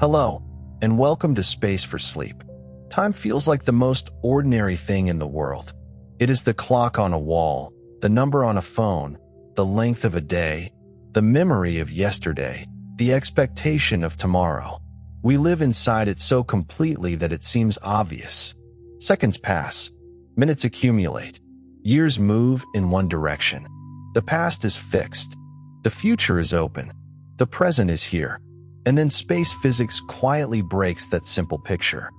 Hello, and welcome to Space for Sleep. Time feels like the most ordinary thing in the world. It is the clock on a wall, the number on a phone, the length of a day, the memory of yesterday, the expectation of tomorrow. We live inside it so completely that it seems obvious. Seconds pass, minutes accumulate, years move in one direction. The past is fixed, the future is open, the present is here. And then space physics quietly breaks that simple picture.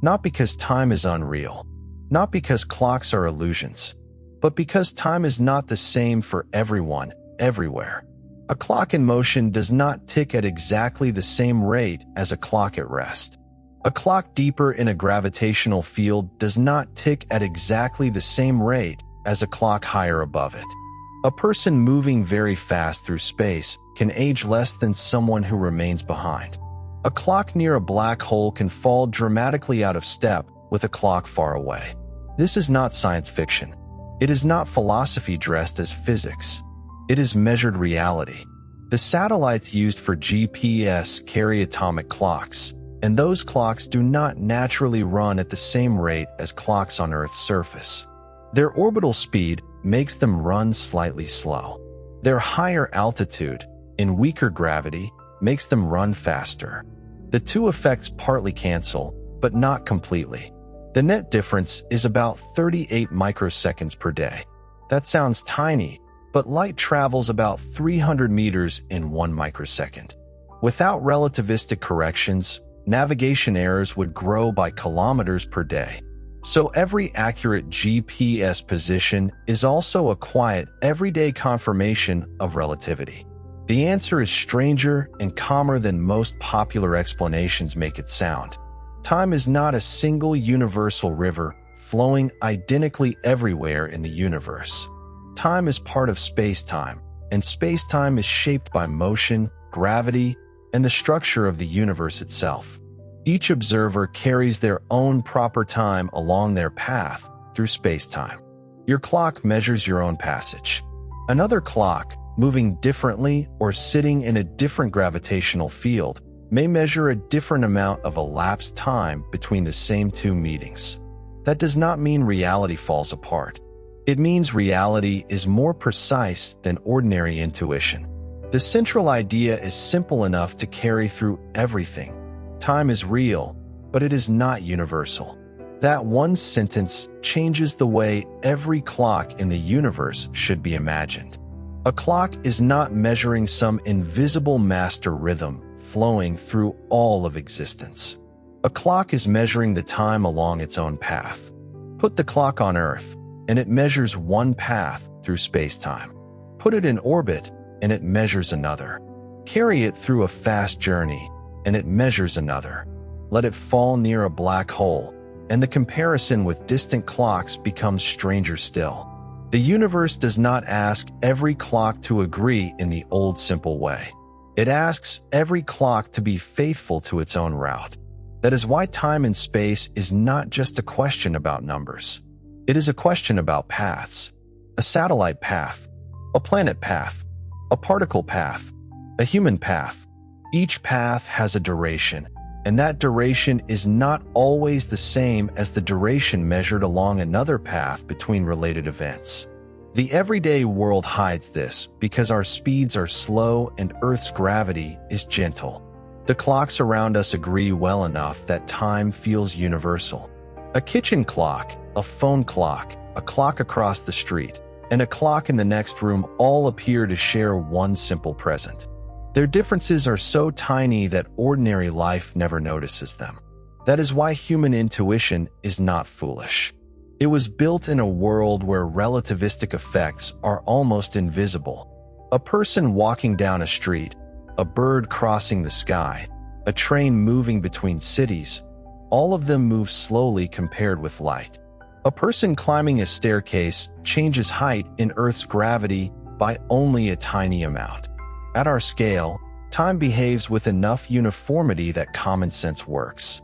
Not because time is unreal, not because clocks are illusions, but because time is not the same for everyone, everywhere. A clock in motion does not tick at exactly the same rate as a clock at rest. A clock deeper in a gravitational field does not tick at exactly the same rate as a clock higher above it. A person moving very fast through space can age less than someone who remains behind. A clock near a black hole can fall dramatically out of step with a clock far away. This is not science fiction. It is not philosophy dressed as physics. It is measured reality. The satellites used for GPS carry atomic clocks, and those clocks do not naturally run at the same rate as clocks on Earth's surface. Their orbital speed makes them run slightly slow. Their higher altitude, in weaker gravity, makes them run faster. The two effects partly cancel, but not completely. The net difference is about 38 microseconds per day. That sounds tiny, but light travels about 300 meters in 1 microsecond. Without relativistic corrections, navigation errors would grow by kilometers per day. So every accurate GPS position is also a quiet, everyday confirmation of relativity. The answer is stranger and calmer than most popular explanations make it sound. Time is not a single universal river flowing identically everywhere in the universe. Time is part of spacetime, and spacetime is shaped by motion, gravity, and the structure of the universe itself. Each observer carries their own proper time along their path through spacetime. Your clock measures your own passage. Another clock, moving differently or sitting in a different gravitational field, may measure a different amount of elapsed time between the same two meetings. That does not mean reality falls apart. It means reality is more precise than ordinary intuition. The central idea is simple enough to carry through everything. Time is real, but it is not universal. That one sentence changes the way every clock in the universe should be imagined. A clock is not measuring some invisible master rhythm flowing through all of existence. A clock is measuring the time along its own path. Put the clock on Earth, and it measures one path through space-time. Put it in orbit, and it measures another. Carry it through a fast journey, and it measures another. Let it fall near a black hole, and the comparison with distant clocks becomes stranger still. The universe does not ask every clock to agree in the old simple way. It asks every clock to be faithful to its own route. That is why time and space is not just a question about numbers. It is a question about paths. A satellite path, a planet path, a particle path, a human path. Each path has a duration, and that duration is not always the same as the duration measured along another path between related events. The everyday world hides this because our speeds are slow and Earth's gravity is gentle. The clocks around us agree well enough that time feels universal. A kitchen clock, a phone clock, a clock across the street, and a clock in the next room all appear to share one simple present. Their differences are so tiny that ordinary life never notices them. That is why human intuition is not foolish. It was built in a world where relativistic effects are almost invisible. A person walking down a street, a bird crossing the sky, a train moving between cities, all of them move slowly compared with light. A person climbing a staircase changes height in Earth's gravity by only a tiny amount. At our scale, time behaves with enough uniformity that common sense works.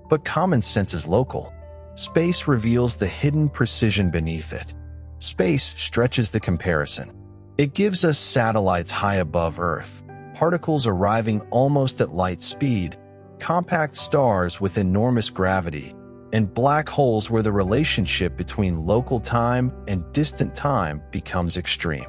But common sense is local. Space reveals the hidden precision beneath it. Space stretches the comparison. It gives us satellites high above Earth, particles arriving almost at light speed, compact stars with enormous gravity, and black holes where the relationship between local time and distant time becomes extreme.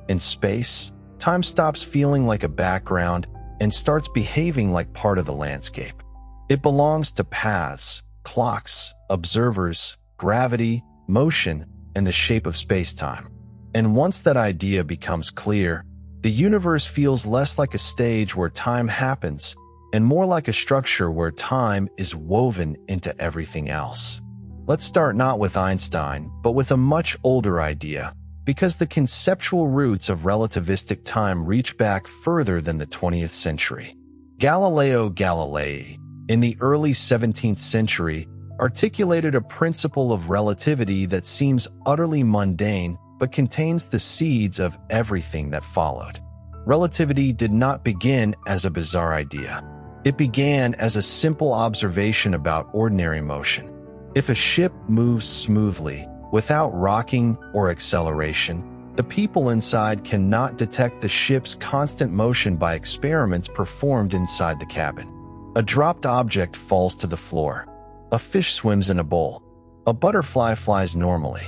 In space, time stops feeling like a background and starts behaving like part of the landscape. It belongs to paths, clocks, observers, gravity, motion, and the shape of spacetime. And once that idea becomes clear, the universe feels less like a stage where time happens and more like a structure where time is woven into everything else. Let's start not with Einstein, but with a much older idea, because the conceptual roots of relativistic time reach back further than the 20th century. Galileo Galilei, in the early 17th century, articulated a principle of relativity that seems utterly mundane but contains the seeds of everything that followed. Relativity did not begin as a bizarre idea. It began as a simple observation about ordinary motion. If a ship moves smoothly, without rocking or acceleration, the people inside cannot detect the ship's constant motion by experiments performed inside the cabin. A dropped object falls to the floor. A fish swims in a bowl. A butterfly flies normally.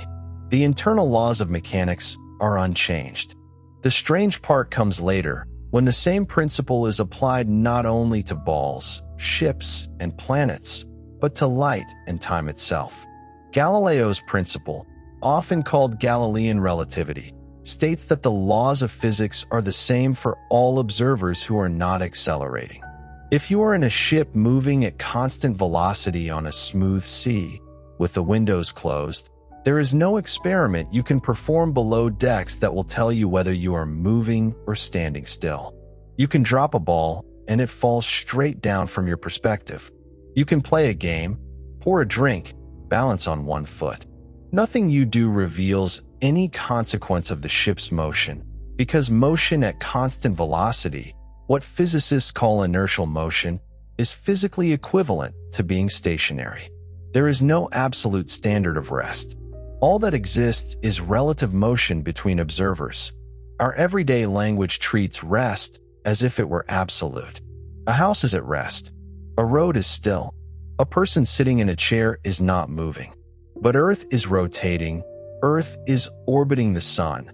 The internal laws of mechanics are unchanged. The strange part comes later, when the same principle is applied not only to balls, ships, and planets, but to light and time itself. Galileo's principle, often called Galilean relativity, states that the laws of physics are the same for all observers who are not accelerating. If you are in a ship moving at constant velocity on a smooth sea, with the windows closed, there is no experiment you can perform below decks that will tell you whether you are moving or standing still. You can drop a ball, and it falls straight down from your perspective. You can play a game, pour a drink, balance on one foot. Nothing you do reveals any consequence of the ship's motion, because motion at constant velocity, what physicists call inertial motion, is physically equivalent to being stationary. There is no absolute standard of rest. All that exists is relative motion between observers. Our everyday language treats rest as if it were absolute. A house is at rest. A road is still. A person sitting in a chair is not moving. But Earth is rotating. Earth is orbiting the sun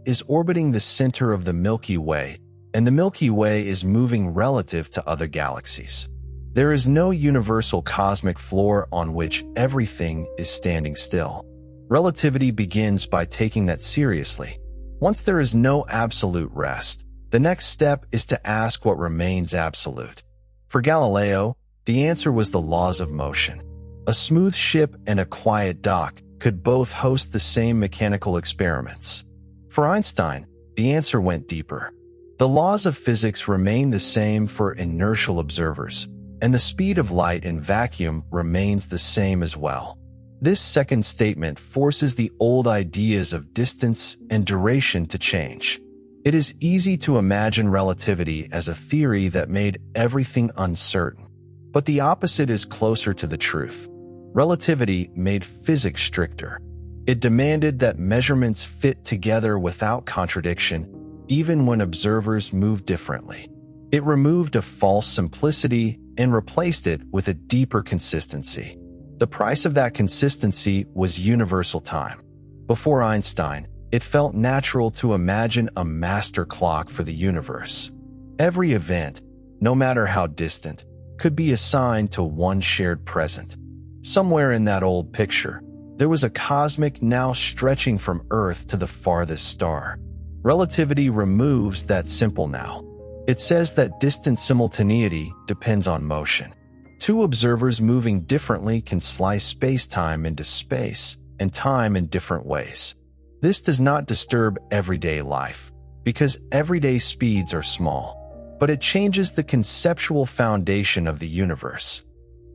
is orbiting the center of the Milky Way, and the Milky Way is moving relative to other galaxies. There is no universal cosmic floor on which everything is standing still. Relativity begins by taking that seriously. Once there is no absolute rest, the next step is to ask what remains absolute. For Galileo, the answer was the laws of motion. A smooth ship and a quiet dock could both host the same mechanical experiments. For Einstein, the answer went deeper. The laws of physics remain the same for inertial observers, and the speed of light in vacuum remains the same as well. This second statement forces the old ideas of distance and duration to change. It is easy to imagine relativity as a theory that made everything uncertain, but the opposite is closer to the truth. Relativity made physics stricter. It demanded that measurements fit together without contradiction, even when observers moved differently. It removed a false simplicity and replaced it with a deeper consistency. The price of that consistency was universal time. Before Einstein, it felt natural to imagine a master clock for the universe. Every event, no matter how distant, could be assigned to one shared present. Somewhere in that old picture, there was a cosmic now stretching from Earth to the farthest star. Relativity removes that simple now. It says that distant simultaneity depends on motion. Two observers moving differently can slice space-time into space and time in different ways. This does not disturb everyday life, because everyday speeds are small, but it changes the conceptual foundation of the universe.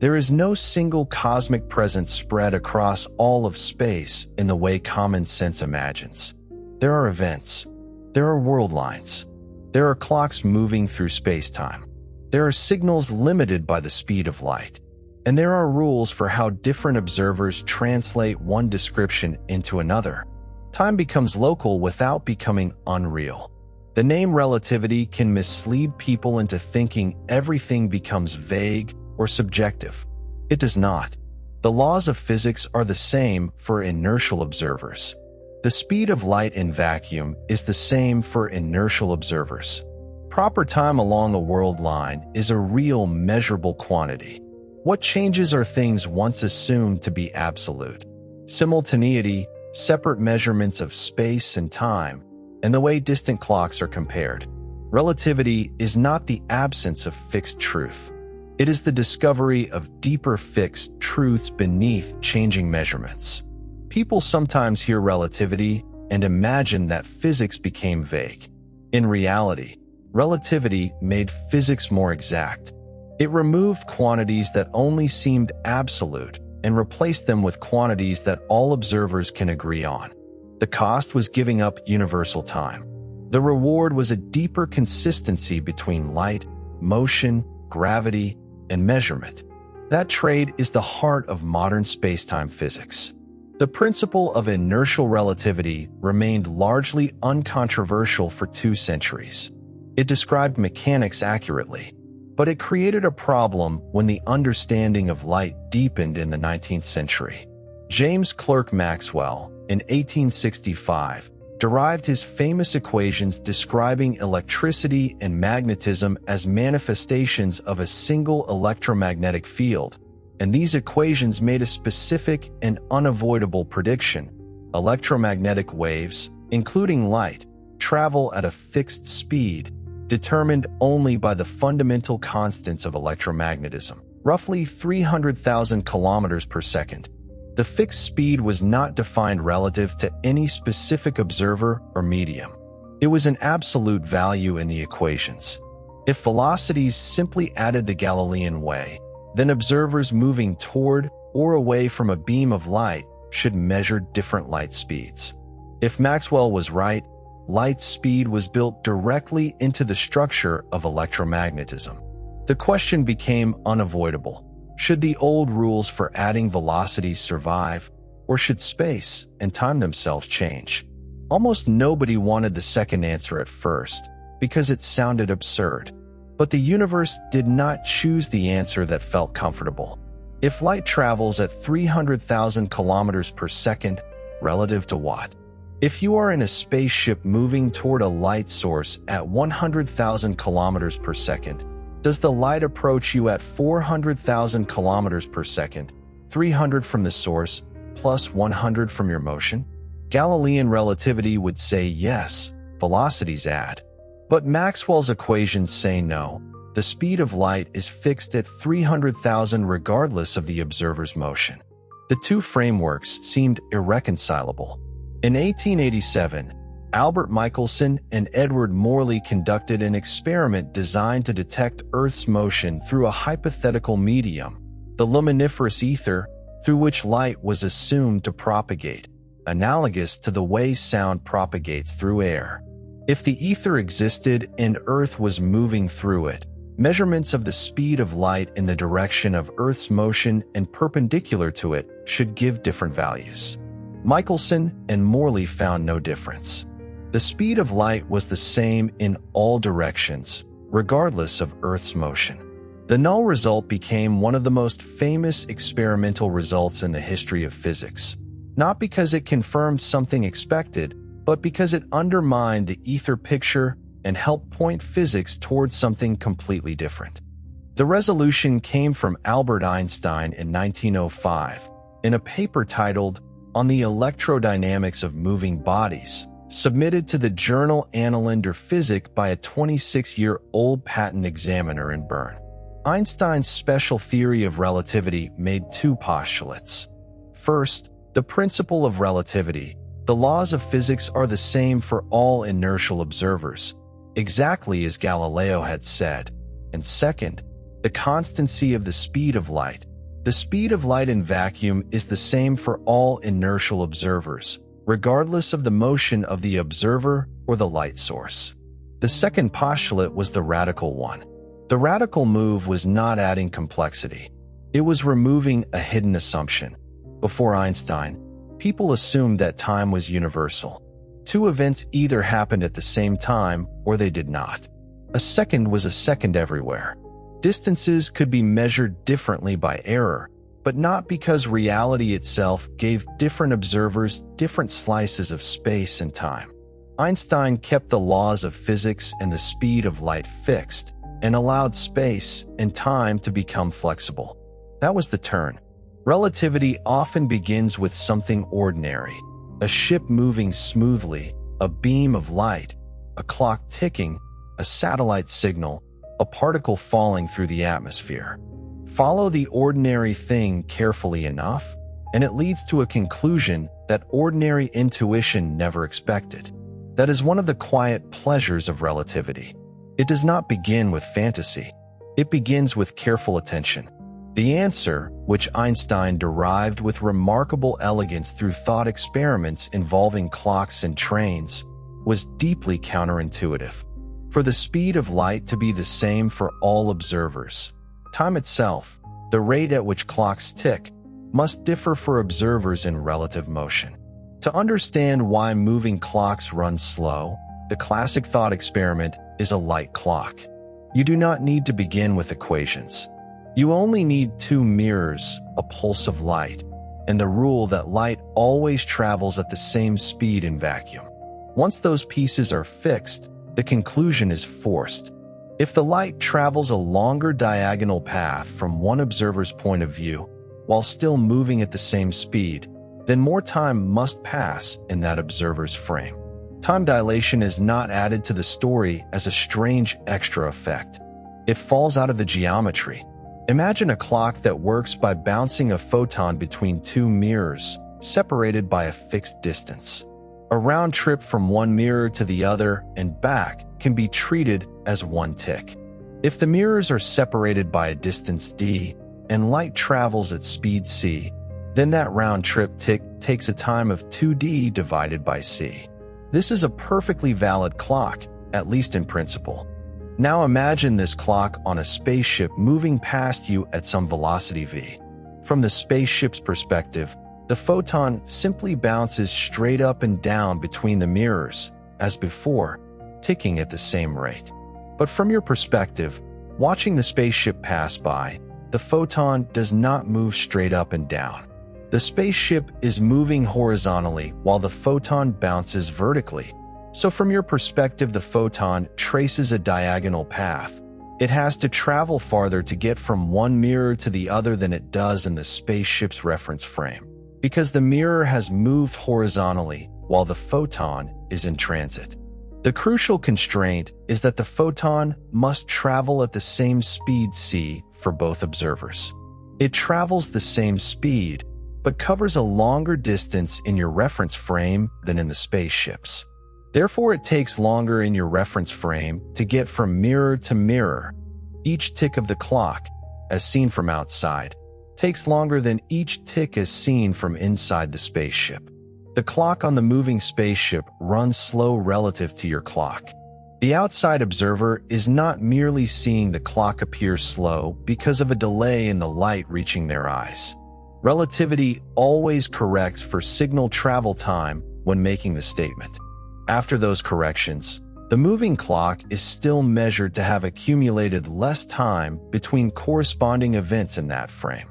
There is no single cosmic presence spread across all of space in the way common sense imagines. There are events. There are world lines. There are clocks moving through space-time. There are signals limited by the speed of light. And there are rules for how different observers translate one description into another. Time becomes local without becoming unreal. The name relativity can mislead people into thinking everything becomes vague or subjective. It does not. The laws of physics are the same for inertial observers. The speed of light in vacuum is the same for inertial observers. Proper time along a world line is a real measurable quantity. What changes are things once assumed to be absolute. Simultaneity, separate measurements of space and time, and the way distant clocks are compared. Relativity is not the absence of fixed truth. It is the discovery of deeper fixed truths beneath changing measurements. People sometimes hear relativity and imagine that physics became vague. In reality, relativity made physics more exact. It removed quantities that only seemed absolute and replaced them with quantities that all observers can agree on. The cost was giving up universal time. The reward was a deeper consistency between light, motion, gravity, and measurement. That trade is the heart of modern spacetime physics. The principle of inertial relativity remained largely uncontroversial for 2 centuries. It described mechanics accurately, but it created a problem when the understanding of light deepened in the 19th century. James Clerk Maxwell, in 1865, derived his famous equations describing electricity and magnetism as manifestations of a single electromagnetic field, and these equations made a specific and unavoidable prediction. Electromagnetic waves, including light, travel at a fixed speed, determined only by the fundamental constants of electromagnetism, roughly 300,000 kilometers per second. The fixed speed was not defined relative to any specific observer or medium. It was an absolute value in the equations. If velocities simply added the Galilean way, then observers moving toward or away from a beam of light should measure different light speeds. If Maxwell was right, light's speed was built directly into the structure of electromagnetism. The question became unavoidable. Should the old rules for adding velocities survive, or should space and time themselves change? Almost nobody wanted the second answer at first, because it sounded absurd. But the universe did not choose the answer that felt comfortable. If light travels at 300,000 kilometers per second, relative to what? If you are in a spaceship moving toward a light source at 100,000 kilometers per second, does the light approach you at 400,000 kilometers per second, 300 from the source, plus 100 from your motion? Galilean relativity would say yes, velocities add. But Maxwell's equations say no. The speed of light is fixed at 300,000 regardless of the observer's motion. The 2 frameworks seemed irreconcilable. In 1887, Albert Michelson and Edward Morley conducted an experiment designed to detect Earth's motion through a hypothetical medium, the luminiferous ether, through which light was assumed to propagate, analogous to the way sound propagates through air. If the ether existed and Earth was moving through it, measurements of the speed of light in the direction of Earth's motion and perpendicular to it should give different values. Michelson and Morley found no difference. The speed of light was the same in all directions, regardless of Earth's motion. The null result became one of the most famous experimental results in the history of physics, not because it confirmed something expected, but because it undermined the ether picture and helped point physics towards something completely different. The resolution came from Albert Einstein in 1905 in a paper titled On the Electrodynamics of Moving Bodies, submitted to the journal Annalen der Physik by a 26-year-old patent examiner in Bern. Einstein's special theory of relativity made 2 postulates. First, the principle of relativity. The laws of physics are the same for all inertial observers, exactly as Galileo had said. And second, the constancy of the speed of light. The speed of light in vacuum is the same for all inertial observers, regardless of the motion of the observer or the light source. The second postulate was the radical one. The radical move was not adding complexity. It was removing a hidden assumption. Before Einstein, people assumed that time was universal. Two events either happened at the same time or they did not. A second was a second everywhere. Distances could be measured differently by error, but not because reality itself gave different observers different slices of space and time. Einstein kept the laws of physics and the speed of light fixed, and allowed space and time to become flexible. That was the turn. Relativity often begins with something ordinary: a ship moving smoothly, a beam of light, a clock ticking, a satellite signal, a particle falling through the atmosphere. Follow the ordinary thing carefully enough, and it leads to a conclusion that ordinary intuition never expected. That is one of the quiet pleasures of relativity. It does not begin with fantasy. It begins with careful attention. The answer, which Einstein derived with remarkable elegance through thought experiments involving clocks and trains, was deeply counterintuitive. For the speed of light to be the same for all observers, time itself, the rate at which clocks tick, must differ for observers in relative motion. To understand why moving clocks run slow, the classic thought experiment is a light clock. You do not need to begin with equations. You only need two mirrors, a pulse of light, and the rule that light always travels at the same speed in vacuum. Once those pieces are fixed, the conclusion is forced. If the light travels a longer diagonal path from one observer's point of view, while still moving at the same speed, then more time must pass in that observer's frame. Time dilation is not added to the story as a strange extra effect. It falls out of the geometry. Imagine a clock that works by bouncing a photon between two mirrors, separated by a fixed distance. A round trip from one mirror to the other and back can be treated as one tick. If the mirrors are separated by a distance d and light travels at speed c, then that round trip tick takes a time of 2d divided by c. This is a perfectly valid clock, at least in principle. Now imagine this clock on a spaceship moving past you at some velocity v. From the spaceship's perspective, the photon simply bounces straight up and down between the mirrors, as before, ticking at the same rate. But from your perspective, watching the spaceship pass by, the photon does not move straight up and down. The spaceship is moving horizontally while the photon bounces vertically. So from your perspective, the photon traces a diagonal path. It has to travel farther to get from one mirror to the other than it does in the spaceship's reference frame, because the mirror has moved horizontally while the photon is in transit. The crucial constraint is that the photon must travel at the same speed c for both observers. It travels the same speed, but covers a longer distance in your reference frame than in the spaceship's. Therefore, it takes longer in your reference frame to get from mirror to mirror. Each tick of the clock, as seen from outside, takes longer than each tick as seen from inside the spaceship. The clock on the moving spaceship runs slow relative to your clock. The outside observer is not merely seeing the clock appear slow because of a delay in the light reaching their eyes. Relativity always corrects for signal travel time when making the statement. After those corrections, the moving clock is still measured to have accumulated less time between corresponding events in that frame.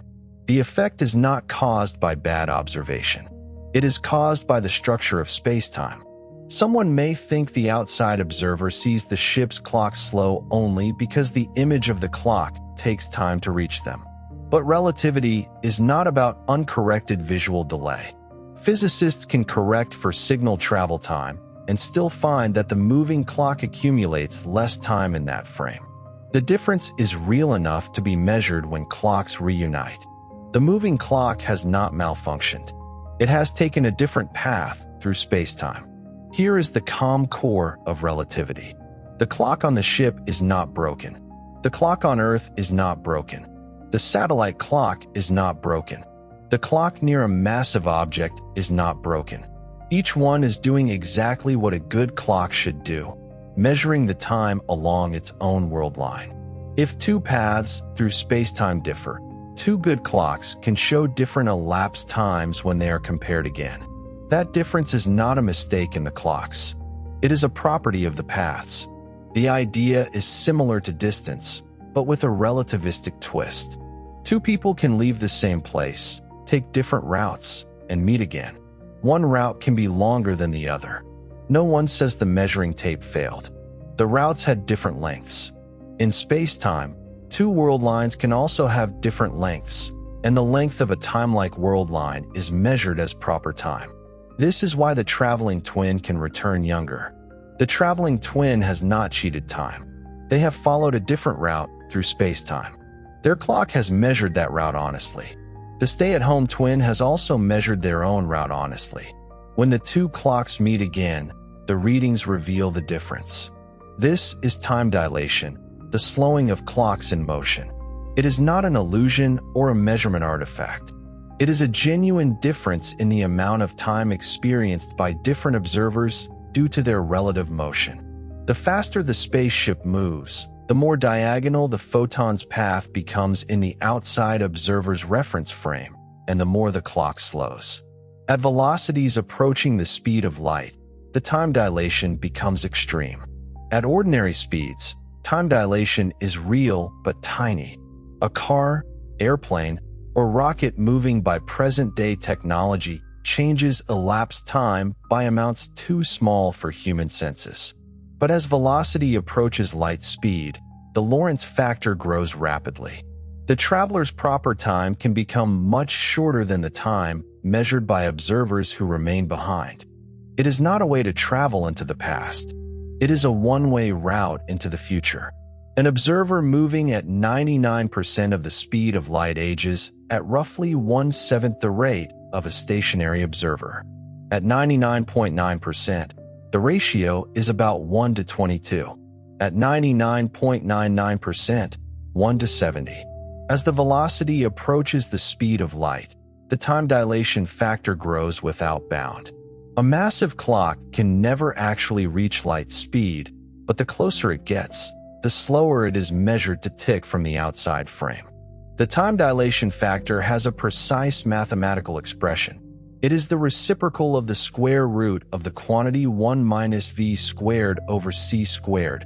The effect is not caused by bad observation. It is caused by the structure of spacetime. Someone may think the outside observer sees the ship's clock slow only because the image of the clock takes time to reach them. But relativity is not about uncorrected visual delay. Physicists can correct for signal travel time and still find that the moving clock accumulates less time in that frame. The difference is real enough to be measured when clocks reunite. The moving clock has not malfunctioned. It has taken a different path through spacetime. Here is the calm core of relativity. The clock on the ship is not broken. The clock on Earth is not broken. The satellite clock is not broken. The clock near a massive object is not broken. Each one is doing exactly what a good clock should do, measuring the time along its own world line. If two paths through spacetime differ, two good clocks can show different elapsed times when they are compared again. That difference is not a mistake in the clocks. It is a property of the paths. The idea is similar to distance, but with a relativistic twist. Two people can leave the same place, take different routes, and meet again. One route can be longer than the other. No one says the measuring tape failed. The routes had different lengths. In space-time, two world lines can also have different lengths, and the length of a time-like world line is measured as proper time. This is why the traveling twin can return younger. The traveling twin has not cheated time. They have followed a different route through space-time. Their clock has measured that route honestly. The stay-at-home twin has also measured their own route honestly. When the two clocks meet again, the readings reveal the difference. This is time dilation, the slowing of clocks in motion. It is not an illusion or a measurement artifact. It is a genuine difference in the amount of time experienced by different observers due to their relative motion. The faster the spaceship moves, the more diagonal the photon's path becomes in the outside observer's reference frame, and the more the clock slows. At velocities approaching the speed of light, the time dilation becomes extreme. At ordinary speeds, time dilation is real but tiny. A car, airplane, or rocket moving by present-day technology changes elapsed time by amounts too small for human senses. But as velocity approaches light speed, the Lorentz factor grows rapidly. The traveler's proper time can become much shorter than the time measured by observers who remain behind. It is not a way to travel into the past. It is a one-way route into the future. An observer moving at 99% of the speed of light ages at roughly 1/7 the rate of a stationary observer. At 99.9%, the ratio is about 1 to 22. At 99.99%, 1 to 70. As the velocity approaches the speed of light, the time dilation factor grows without bound. A massive clock can never actually reach light speed, but the closer it gets, the slower it is measured to tick from the outside frame. The time dilation factor has a precise mathematical expression. It is the reciprocal of the square root of the quantity 1 minus v squared over c squared,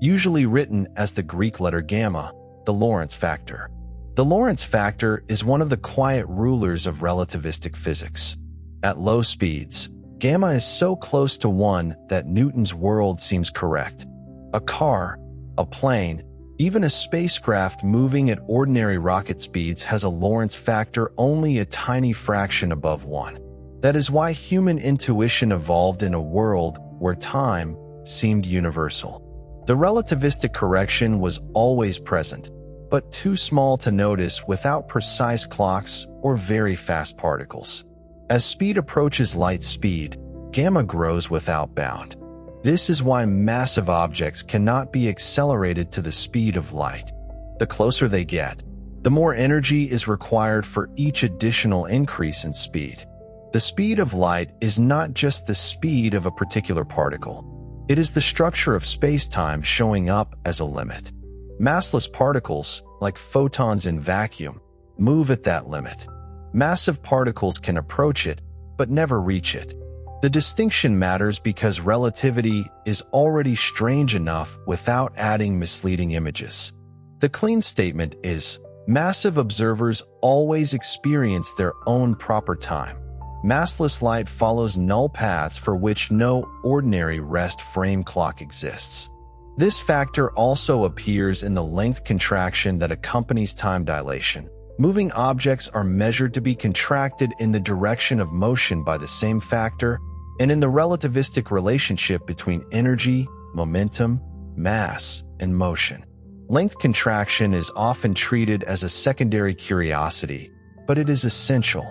usually written as the Greek letter gamma, the Lorentz factor. The Lorentz factor is one of the quiet rulers of relativistic physics. At low speeds, gamma is so close to 1 that Newton's world seems correct. A car, a plane, even a spacecraft moving at ordinary rocket speeds has a Lorentz factor only a tiny fraction above 1. That is why human intuition evolved in a world where time seemed universal. The relativistic correction was always present, but too small to notice without precise clocks or very fast particles. As speed approaches light speed, gamma grows without bound. This is why massive objects cannot be accelerated to the speed of light. The closer they get, the more energy is required for each additional increase in speed. The speed of light is not just the speed of a particular particle. It is the structure of space-time showing up as a limit. Massless particles, like photons in vacuum, move at that limit. Massive particles can approach it, but never reach it. The distinction matters because relativity is already strange enough without adding misleading images. The clean statement is, massive observers always experience their own proper time. Massless light follows null paths for which no ordinary rest frame clock exists. This factor also appears in the length contraction that accompanies time dilation. Moving objects are measured to be contracted in the direction of motion by the same factor, and in the relativistic relationship between energy, momentum, mass, and motion. Length contraction is often treated as a secondary curiosity, but it is essential.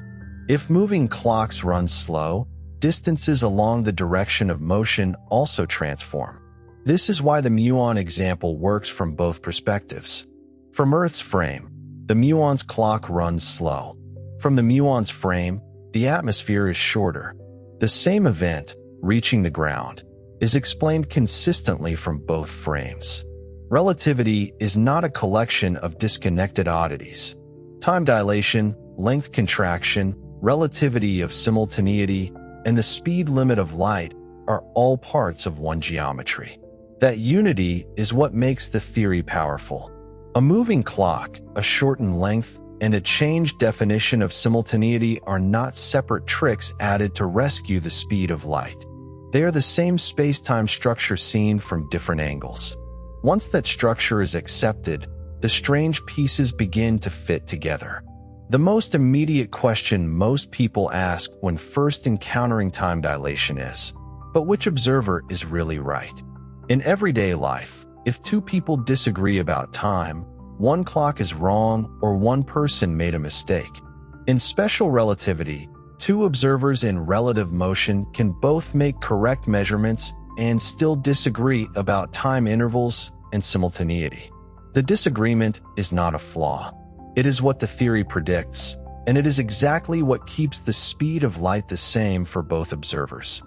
If moving clocks run slow, distances along the direction of motion also transform. This is why the muon example works from both perspectives. From Earth's frame, the muon's clock runs slow. From the muon's frame, the atmosphere is shorter. The same event, reaching the ground, is explained consistently from both frames. Relativity is not a collection of disconnected oddities. Time dilation, length contraction, relativity of simultaneity, and the speed limit of light are all parts of one geometry. That unity is what makes the theory powerful. A moving clock, a shortened length, and a changed definition of simultaneity are not separate tricks added to rescue the speed of light. They are the same space-time structure seen from different angles. Once that structure is accepted, the strange pieces begin to fit together. The most immediate question most people ask when first encountering time dilation is, but which observer is really right? In everyday life, if two people disagree about time, one clock is wrong or one person made a mistake. In special relativity, two observers in relative motion can both make correct measurements and still disagree about time intervals and simultaneity. The disagreement is not a flaw. It is what the theory predicts, and it is exactly what keeps the speed of light the same for both observers.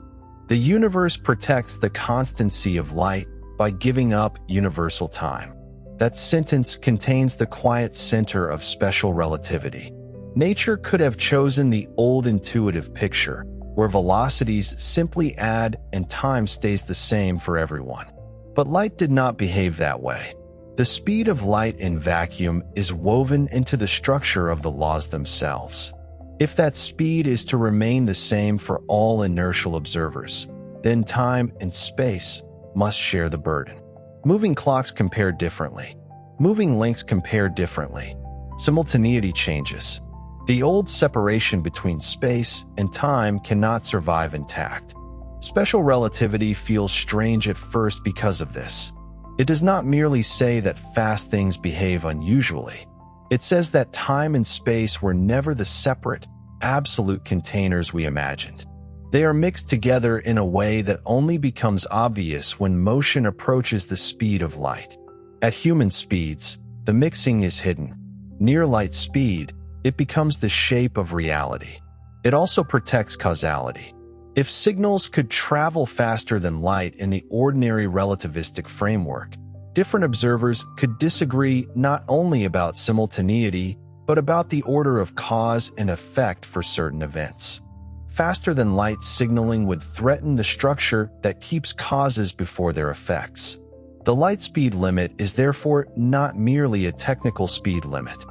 The universe protects the constancy of light by giving up universal time. That sentence contains the quiet center of special relativity. Nature could have chosen the old intuitive picture, where velocities simply add and time stays the same for everyone. But light did not behave that way. The speed of light in vacuum is woven into the structure of the laws themselves. If that speed is to remain the same for all inertial observers, then time and space must share the burden. Moving clocks compare differently. Moving lengths compare differently. Simultaneity changes. The old separation between space and time cannot survive intact. Special relativity feels strange at first because of this. It does not merely say that fast things behave unusually. It says that time and space were never the separate, absolute containers we imagined. They are mixed together in a way that only becomes obvious when motion approaches the speed of light. At human speeds, the mixing is hidden. Near light speed, it becomes the shape of reality. It also protects causality. If signals could travel faster than light in the ordinary relativistic framework, different observers could disagree not only about simultaneity, but about the order of cause and effect for certain events. Faster than light signaling would threaten the structure that keeps causes before their effects. The light speed limit is therefore not merely a technical speed limit.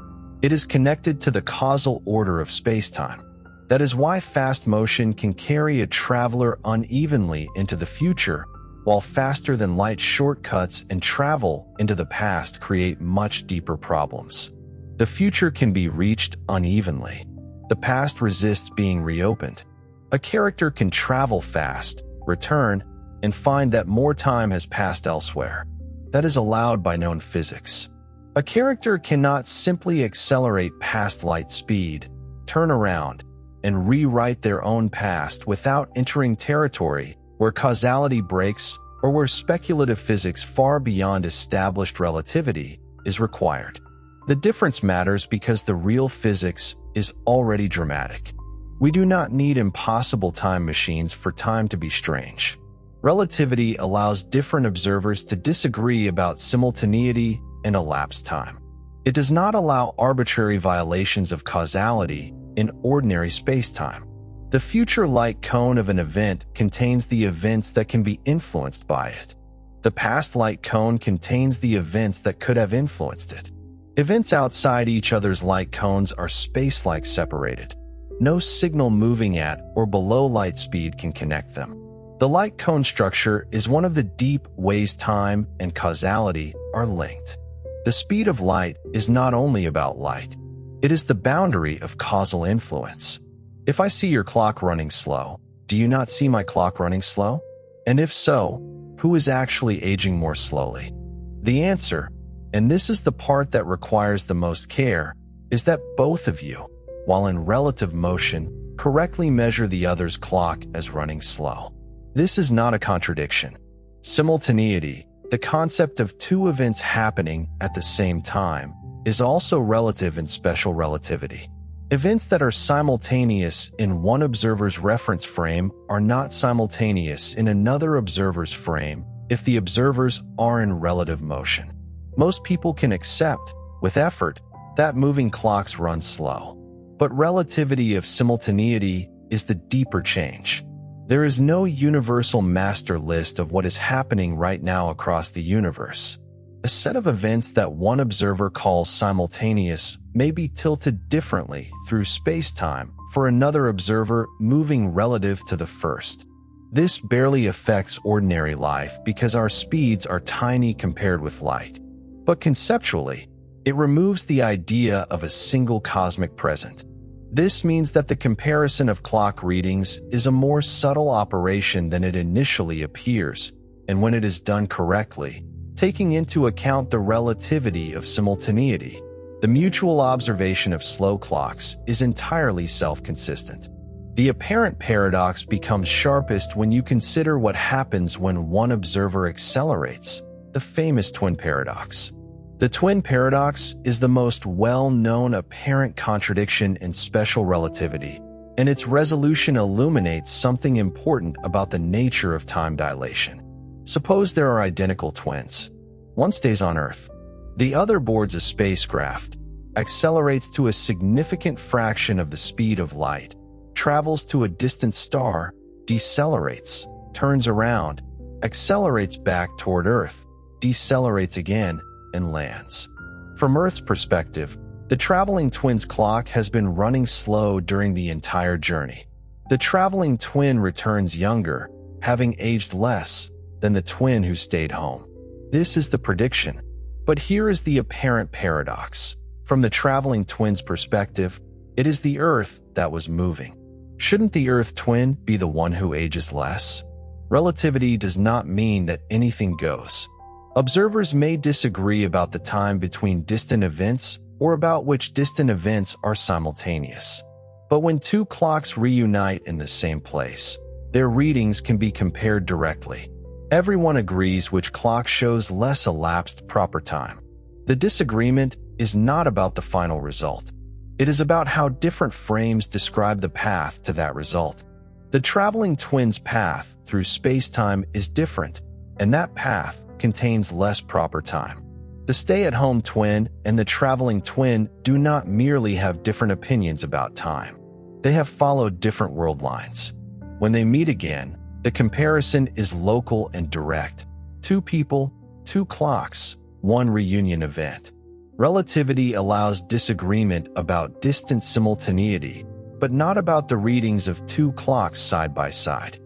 It is connected to the causal order of spacetime. That is why fast motion can carry a traveler unevenly into the future, while faster than light shortcuts and travel into the past create much deeper problems. The future can be reached unevenly. The past resists being reopened. A character can travel fast, return, and find that more time has passed elsewhere. That is allowed by known physics. A character cannot simply accelerate past light speed, turn around, and rewrite their own past without entering territory where causality breaks or where speculative physics far beyond established relativity is required. The difference matters because the real physics is already dramatic. We do not need impossible time machines for time to be strange. Relativity allows different observers to disagree about simultaneity and elapsed time. It does not allow arbitrary violations of causality in ordinary spacetime. The future light cone of an event contains the events that can be influenced by it. The past light cone contains the events that could have influenced it. Events outside each other's light cones are space-like separated. No signal moving at or below light speed can connect them. The light cone structure is one of the deep ways time and causality are linked. The speed of light is not only about light. It is the boundary of causal influence. If I see your clock running slow, do you not see my clock running slow? And if so, who is actually aging more slowly? The answer, and this is the part that requires the most care, is that both of you, while in relative motion, correctly measure the other's clock as running slow. This is not a contradiction. Simultaneity, the concept of two events happening at the same time, is also relative in special relativity. Events that are simultaneous in one observer's reference frame are not simultaneous in another observer's frame if the observers are in relative motion. Most people can accept, with effort, that moving clocks run slow. But relativity of simultaneity is the deeper change. There is no universal master list of what is happening right now across the universe. A set of events that one observer calls simultaneous may be tilted differently through spacetime for another observer moving relative to the first. This barely affects ordinary life because our speeds are tiny compared with light. But conceptually, it removes the idea of a single cosmic present. This means that the comparison of clock readings is a more subtle operation than it initially appears, and when it is done correctly, taking into account the relativity of simultaneity, the mutual observation of slow clocks is entirely self-consistent. The apparent paradox becomes sharpest when you consider what happens when one observer accelerates, the famous twin paradox. The twin paradox is the most well-known apparent contradiction in special relativity, and its resolution illuminates something important about the nature of time dilation. Suppose there are identical twins. One stays on Earth. The other boards a spacecraft, accelerates to a significant fraction of the speed of light, travels to a distant star, decelerates, turns around, accelerates back toward Earth, decelerates again, and lands. From Earth's perspective, the traveling twin's clock has been running slow during the entire journey. The traveling twin returns younger, having aged less than the twin who stayed home. This is the prediction. But here is the apparent paradox. From the traveling twin's perspective, it is the Earth that was moving. Shouldn't the Earth twin be the one who ages less? Relativity does not mean that anything goes. Observers may disagree about the time between distant events or about which distant events are simultaneous. But when two clocks reunite in the same place, their readings can be compared directly. Everyone agrees which clock shows less elapsed proper time. The disagreement is not about the final result. It is about how different frames describe the path to that result. The traveling twin's path through spacetime is different, and that path contains less proper time. The stay-at-home twin and the traveling twin do not merely have different opinions about time. They have followed different world lines. When they meet again, the comparison is local and direct. Two people, two clocks, one reunion event. Relativity allows disagreement about distant simultaneity, but not about the readings of two clocks side by side.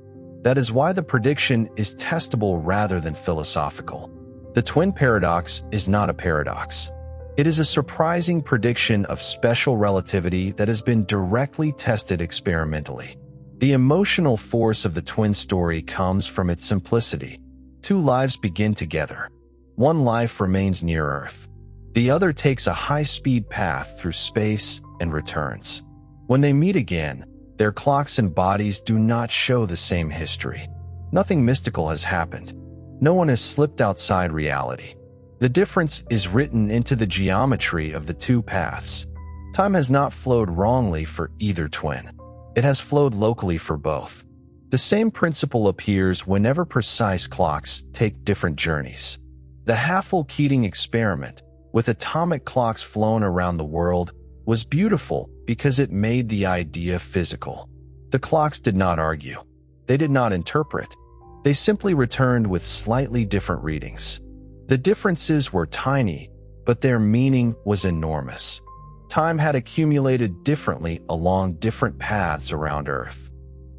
That is why the prediction is testable rather than philosophical. The twin paradox is not a paradox. It is a surprising prediction of special relativity that has been directly tested experimentally. The emotional force of the twin story comes from its simplicity. Two lives begin together. One life remains near Earth. The other takes a high-speed path through space and returns. When they meet again, their clocks and bodies do not show the same history. Nothing mystical has happened. No one has slipped outside reality. The difference is written into the geometry of the two paths. Time has not flowed wrongly for either twin. It has flowed locally for both. The same principle appears whenever precise clocks take different journeys. The Haffel-Keating experiment, with atomic clocks flown around the world, was beautiful because it made the idea physical. The clocks did not argue. They did not interpret. They simply returned with slightly different readings. The differences were tiny, but their meaning was enormous. Time had accumulated differently along different paths around Earth.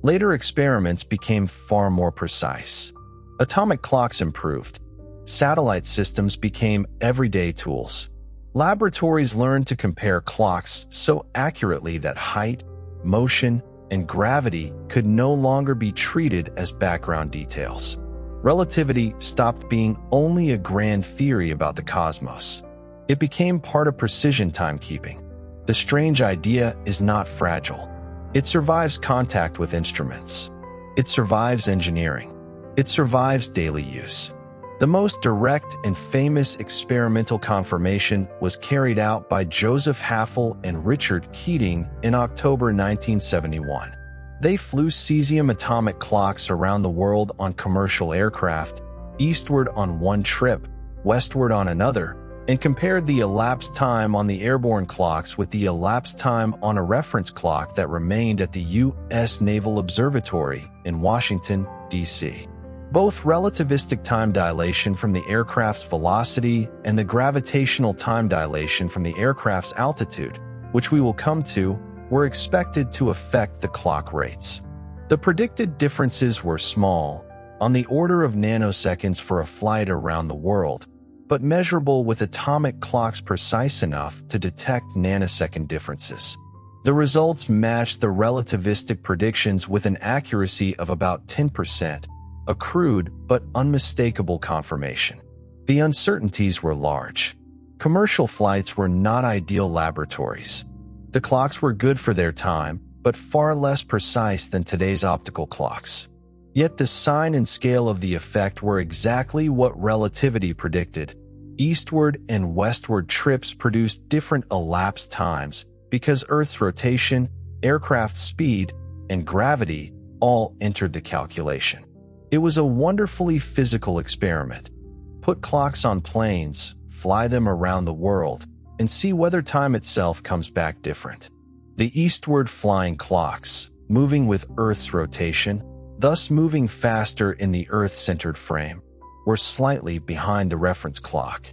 Later experiments became far more precise. Atomic clocks improved. Satellite systems became everyday tools. Laboratories learned to compare clocks so accurately that height, motion, and gravity could no longer be treated as background details. Relativity stopped being only a grand theory about the cosmos. It became part of precision timekeeping. The strange idea is not fragile. It survives contact with instruments. It survives engineering. It survives daily use. The most direct and famous experimental confirmation was carried out by Joseph Haffel and Richard Keating in October 1971. They flew cesium atomic clocks around the world on commercial aircraft, eastward on one trip, westward on another, and compared the elapsed time on the airborne clocks with the elapsed time on a reference clock that remained at the U.S. Naval Observatory in Washington, D.C. Both relativistic time dilation from the aircraft's velocity and the gravitational time dilation from the aircraft's altitude, which we will come to, were expected to affect the clock rates. The predicted differences were small, on the order of nanoseconds for a flight around the world, but measurable with atomic clocks precise enough to detect nanosecond differences. The results matched the relativistic predictions with an accuracy of about 10%, a crude but unmistakable confirmation. The uncertainties were large. Commercial flights were not ideal laboratories. The clocks were good for their time, but far less precise than today's optical clocks. Yet the sign and scale of the effect were exactly what relativity predicted. Eastward and westward trips produced different elapsed times because Earth's rotation, aircraft speed, and gravity all entered the calculation. It was a wonderfully physical experiment. Put clocks on planes, fly them around the world, and see whether time itself comes back different. The eastward flying clocks, moving with Earth's rotation, thus moving faster in the Earth-centered frame, were slightly behind the reference clock.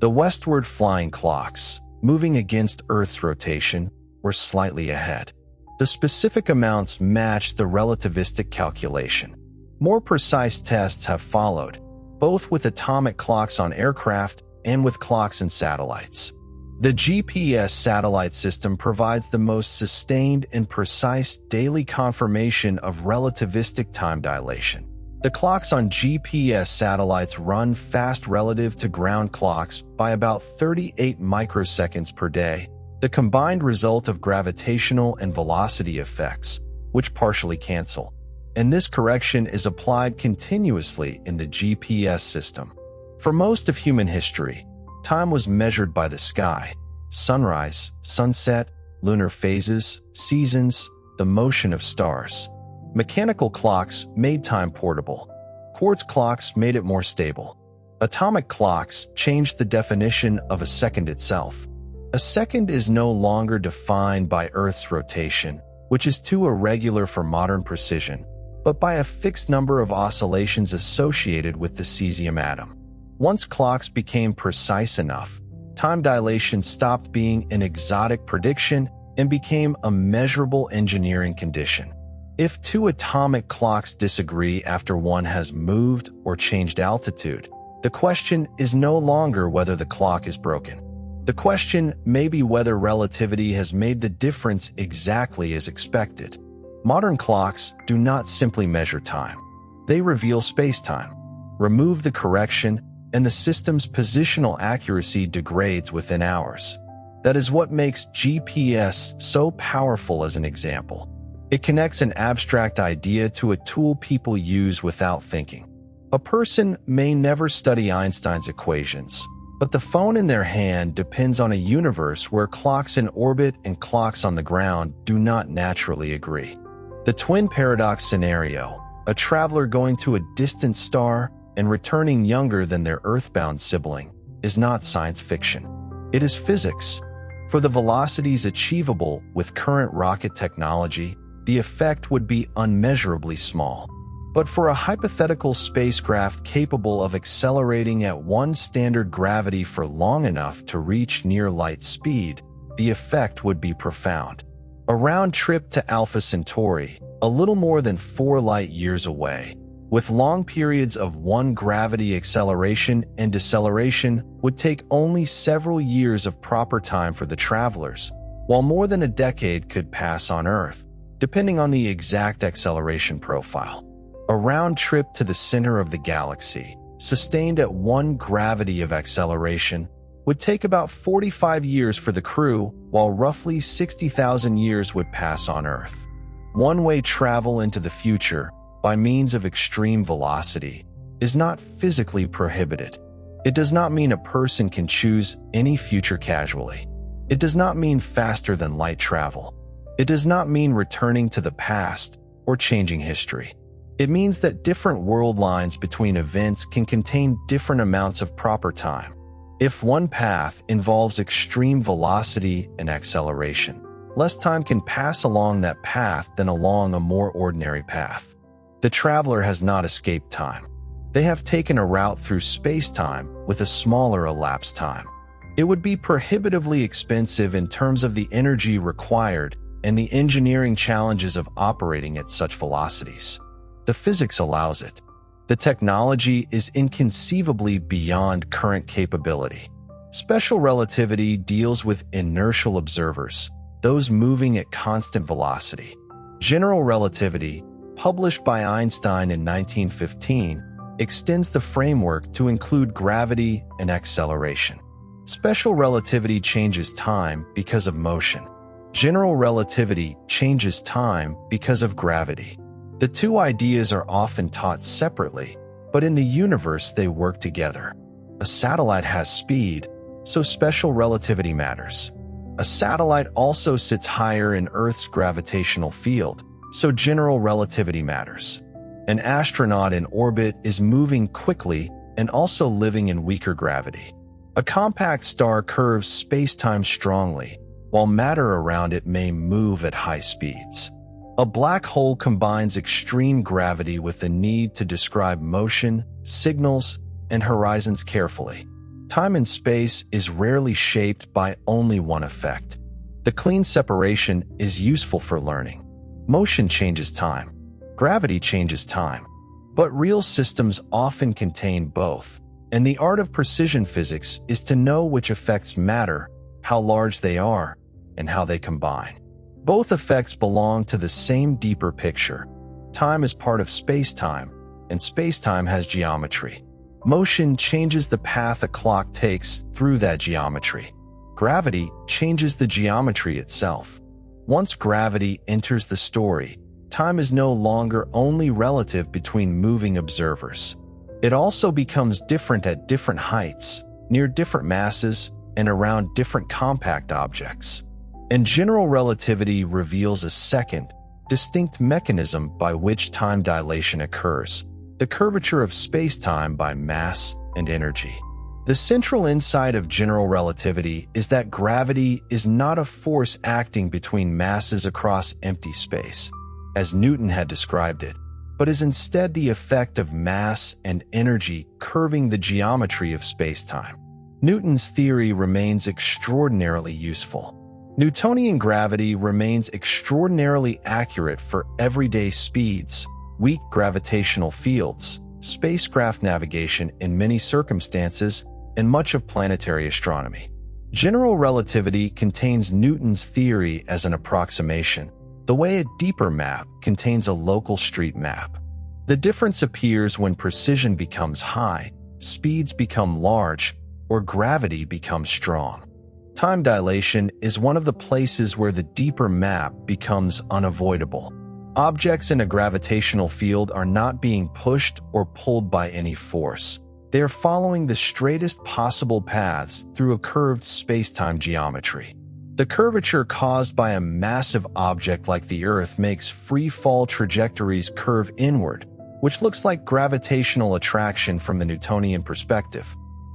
The westward flying clocks, moving against Earth's rotation, were slightly ahead. The specific amounts matched the relativistic calculation. More precise tests have followed, both with atomic clocks on aircraft and with clocks in satellites. The GPS satellite system provides the most sustained and precise daily confirmation of relativistic time dilation. The clocks on GPS satellites run fast relative to ground clocks by about 38 microseconds per day, the combined result of gravitational and velocity effects, which partially cancel. And this correction is applied continuously in the GPS system. For most of human history, time was measured by the sky, sunrise, sunset, lunar phases, seasons, the motion of stars. Mechanical clocks made time portable. Quartz clocks made it more stable. Atomic clocks changed the definition of a second itself. A second is no longer defined by Earth's rotation, which is too irregular for modern precision, but by a fixed number of oscillations associated with the cesium atom. Once clocks became precise enough, time dilation stopped being an exotic prediction and became a measurable engineering condition. If two atomic clocks disagree after one has moved or changed altitude, the question is no longer whether the clock is broken. The question may be whether relativity has made the difference exactly as expected. Modern clocks do not simply measure time. They reveal spacetime. Remove the correction, and the system's positional accuracy degrades within hours. That is what makes GPS so powerful as an example. It connects an abstract idea to a tool people use without thinking. A person may never study Einstein's equations, but the phone in their hand depends on a universe where clocks in orbit and clocks on the ground do not naturally agree. The twin paradox scenario, a traveler going to a distant star and returning younger than their earthbound sibling, is not science fiction. It is physics. For the velocities achievable with current rocket technology, the effect would be unmeasurably small. But for a hypothetical spacecraft capable of accelerating at one standard gravity for long enough to reach near light speed, the effect would be profound. A round trip to Alpha Centauri, a little more than 4 light-years away, with long periods of one-gravity acceleration and deceleration, would take only several years of proper time for the travelers, while more than a decade could pass on Earth, depending on the exact acceleration profile. A round trip to the center of the galaxy, sustained at one gravity of acceleration, would take about 45 years for the crew, while roughly 60,000 years would pass on Earth. One-way travel into the future, by means of extreme velocity, is not physically prohibited. It does not mean a person can choose any future casually. It does not mean faster than light travel. It does not mean returning to the past or changing history. It means that different world lines between events can contain different amounts of proper time. If one path involves extreme velocity and acceleration, less time can pass along that path than along a more ordinary path. The traveler has not escaped time. They have taken a route through space-time with a smaller elapsed time. It would be prohibitively expensive in terms of the energy required and the engineering challenges of operating at such velocities. The physics allows it. The technology is inconceivably beyond current capability. Special relativity deals with inertial observers, those moving at constant velocity. General relativity, published by Einstein in 1915, extends the framework to include gravity and acceleration. Special relativity changes time because of motion. General relativity changes time because of gravity. The two ideas are often taught separately, but in the universe they work together. A satellite has speed, so special relativity matters. A satellite also sits higher in Earth's gravitational field, so general relativity matters. An astronaut in orbit is moving quickly and also living in weaker gravity. A compact star curves space-time strongly, while matter around it may move at high speeds. A black hole combines extreme gravity with the need to describe motion, signals, and horizons carefully. Time and space is rarely shaped by only one effect. The clean separation is useful for learning. Motion changes time. Gravity changes time. But real systems often contain both, and the art of precision physics is to know which effects matter, how large they are, and how they combine. Both effects belong to the same deeper picture. Time is part of space-time, and space-time has geometry. Motion changes the path a clock takes through that geometry. Gravity changes the geometry itself. Once gravity enters the story, time is no longer only relative between moving observers. It also becomes different at different heights, near different masses, and around different compact objects. And general relativity reveals a second, distinct mechanism by which time dilation occurs: the curvature of space-time by mass and energy. The central insight of general relativity is that gravity is not a force acting between masses across empty space, as Newton had described it, but is instead the effect of mass and energy curving the geometry of space-time. Newton's theory remains extraordinarily useful. Newtonian gravity remains extraordinarily accurate for everyday speeds, weak gravitational fields, spacecraft navigation in many circumstances, and much of planetary astronomy. General relativity contains Newton's theory as an approximation, the way a deeper map contains a local street map. The difference appears when precision becomes high, speeds become large, or gravity becomes strong. Time dilation is one of the places where the deeper map becomes unavoidable. Objects in a gravitational field are not being pushed or pulled by any force. They are following the straightest possible paths through a curved space-time geometry. The curvature caused by a massive object like the Earth makes free-fall trajectories curve inward, which looks like gravitational attraction from the Newtonian perspective.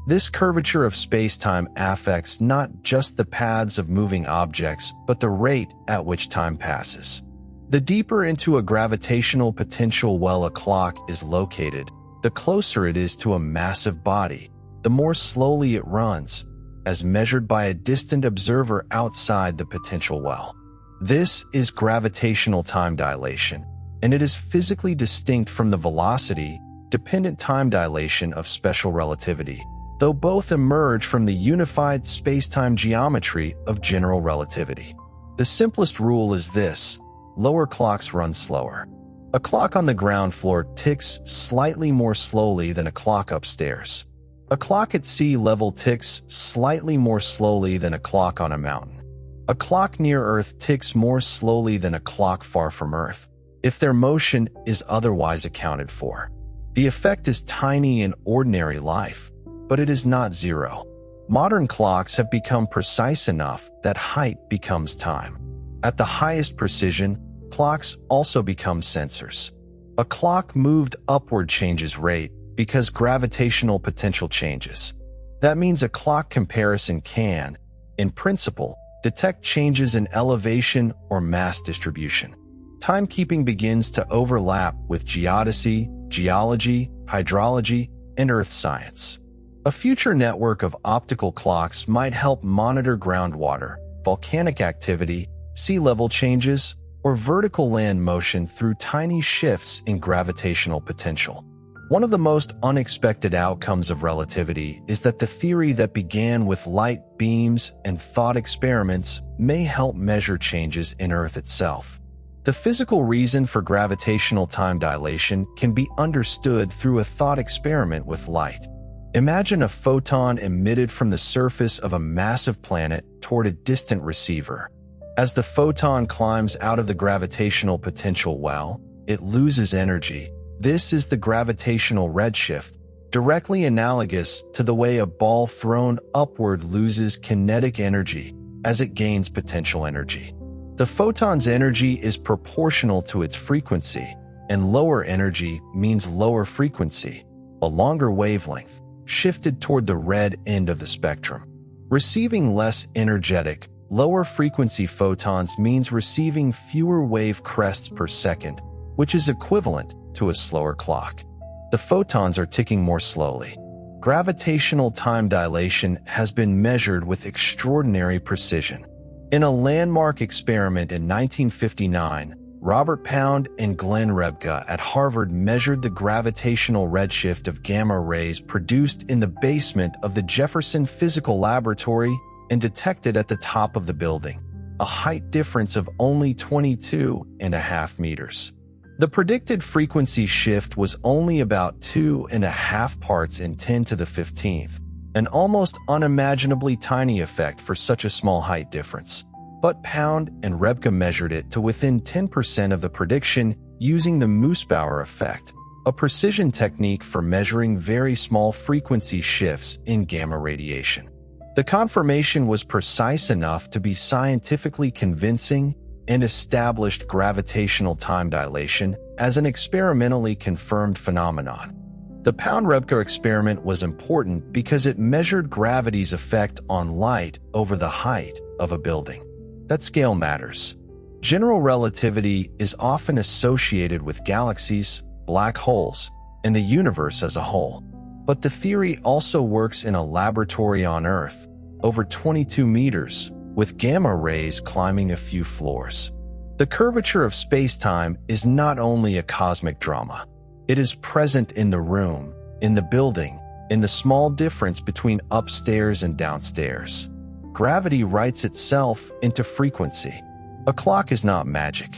This curvature of space-time affects not just the paths of moving objects, but the rate at which time passes. The deeper into a gravitational potential well a clock is located, the closer it is to a massive body, the more slowly it runs, as measured by a distant observer outside the potential well. This is gravitational time dilation, and it is physically distinct from the velocity-dependent time dilation of special relativity, though both emerge from the unified space-time geometry of general relativity. The simplest rule is this: lower clocks run slower. A clock on the ground floor ticks slightly more slowly than a clock upstairs. A clock at sea level ticks slightly more slowly than a clock on a mountain. A clock near Earth ticks more slowly than a clock far from Earth, if their motion is otherwise accounted for. The effect is tiny in ordinary life, but it is not zero. Modern clocks have become precise enough that height becomes time. At the highest precision, clocks also become sensors. A clock moved upward changes rate because gravitational potential changes. That means a clock comparison can, in principle, detect changes in elevation or mass distribution. Timekeeping begins to overlap with geodesy, geology, hydrology, and earth science. A future network of optical clocks might help monitor groundwater, volcanic activity, sea level changes, or vertical land motion through tiny shifts in gravitational potential. One of the most unexpected outcomes of relativity is that the theory that began with light beams and thought experiments may help measure changes in Earth itself. The physical reason for gravitational time dilation can be understood through a thought experiment with light. Imagine a photon emitted from the surface of a massive planet toward a distant receiver. As the photon climbs out of the gravitational potential well, it loses energy. This is the gravitational redshift, directly analogous to the way a ball thrown upward loses kinetic energy as it gains potential energy. The photon's energy is proportional to its frequency, and lower energy means lower frequency, a longer wavelength, shifted toward the red end of the spectrum. Receiving less energetic, lower frequency photons means receiving fewer wave crests per second, which is equivalent to a slower clock. The photons are ticking more slowly. Gravitational time dilation has been measured with extraordinary precision. In a landmark experiment in 1959, Robert Pound and Glenn Rebka at Harvard measured the gravitational redshift of gamma rays produced in the basement of the Jefferson Physical Laboratory and detected at the top of the building, a height difference of only 22.5 meters. The predicted frequency shift was only about 2.5 parts in 10 to the 15th, an almost unimaginably tiny effect for such a small height difference. But Pound and Rebka measured it to within 10% of the prediction using the Moosbauer effect, a precision technique for measuring very small frequency shifts in gamma radiation. The confirmation was precise enough to be scientifically convincing and established gravitational time dilation as an experimentally confirmed phenomenon. The Pound-Rebka experiment was important because it measured gravity's effect on light over the height of a building. That scale matters. General relativity is often associated with galaxies, black holes, and the universe as a whole. But the theory also works in a laboratory on Earth, over 22 meters, with gamma rays climbing a few floors. The curvature of spacetime is not only a cosmic drama. It is present in the room, in the building, in the small difference between upstairs and downstairs. Gravity writes itself into frequency. A clock is not magic.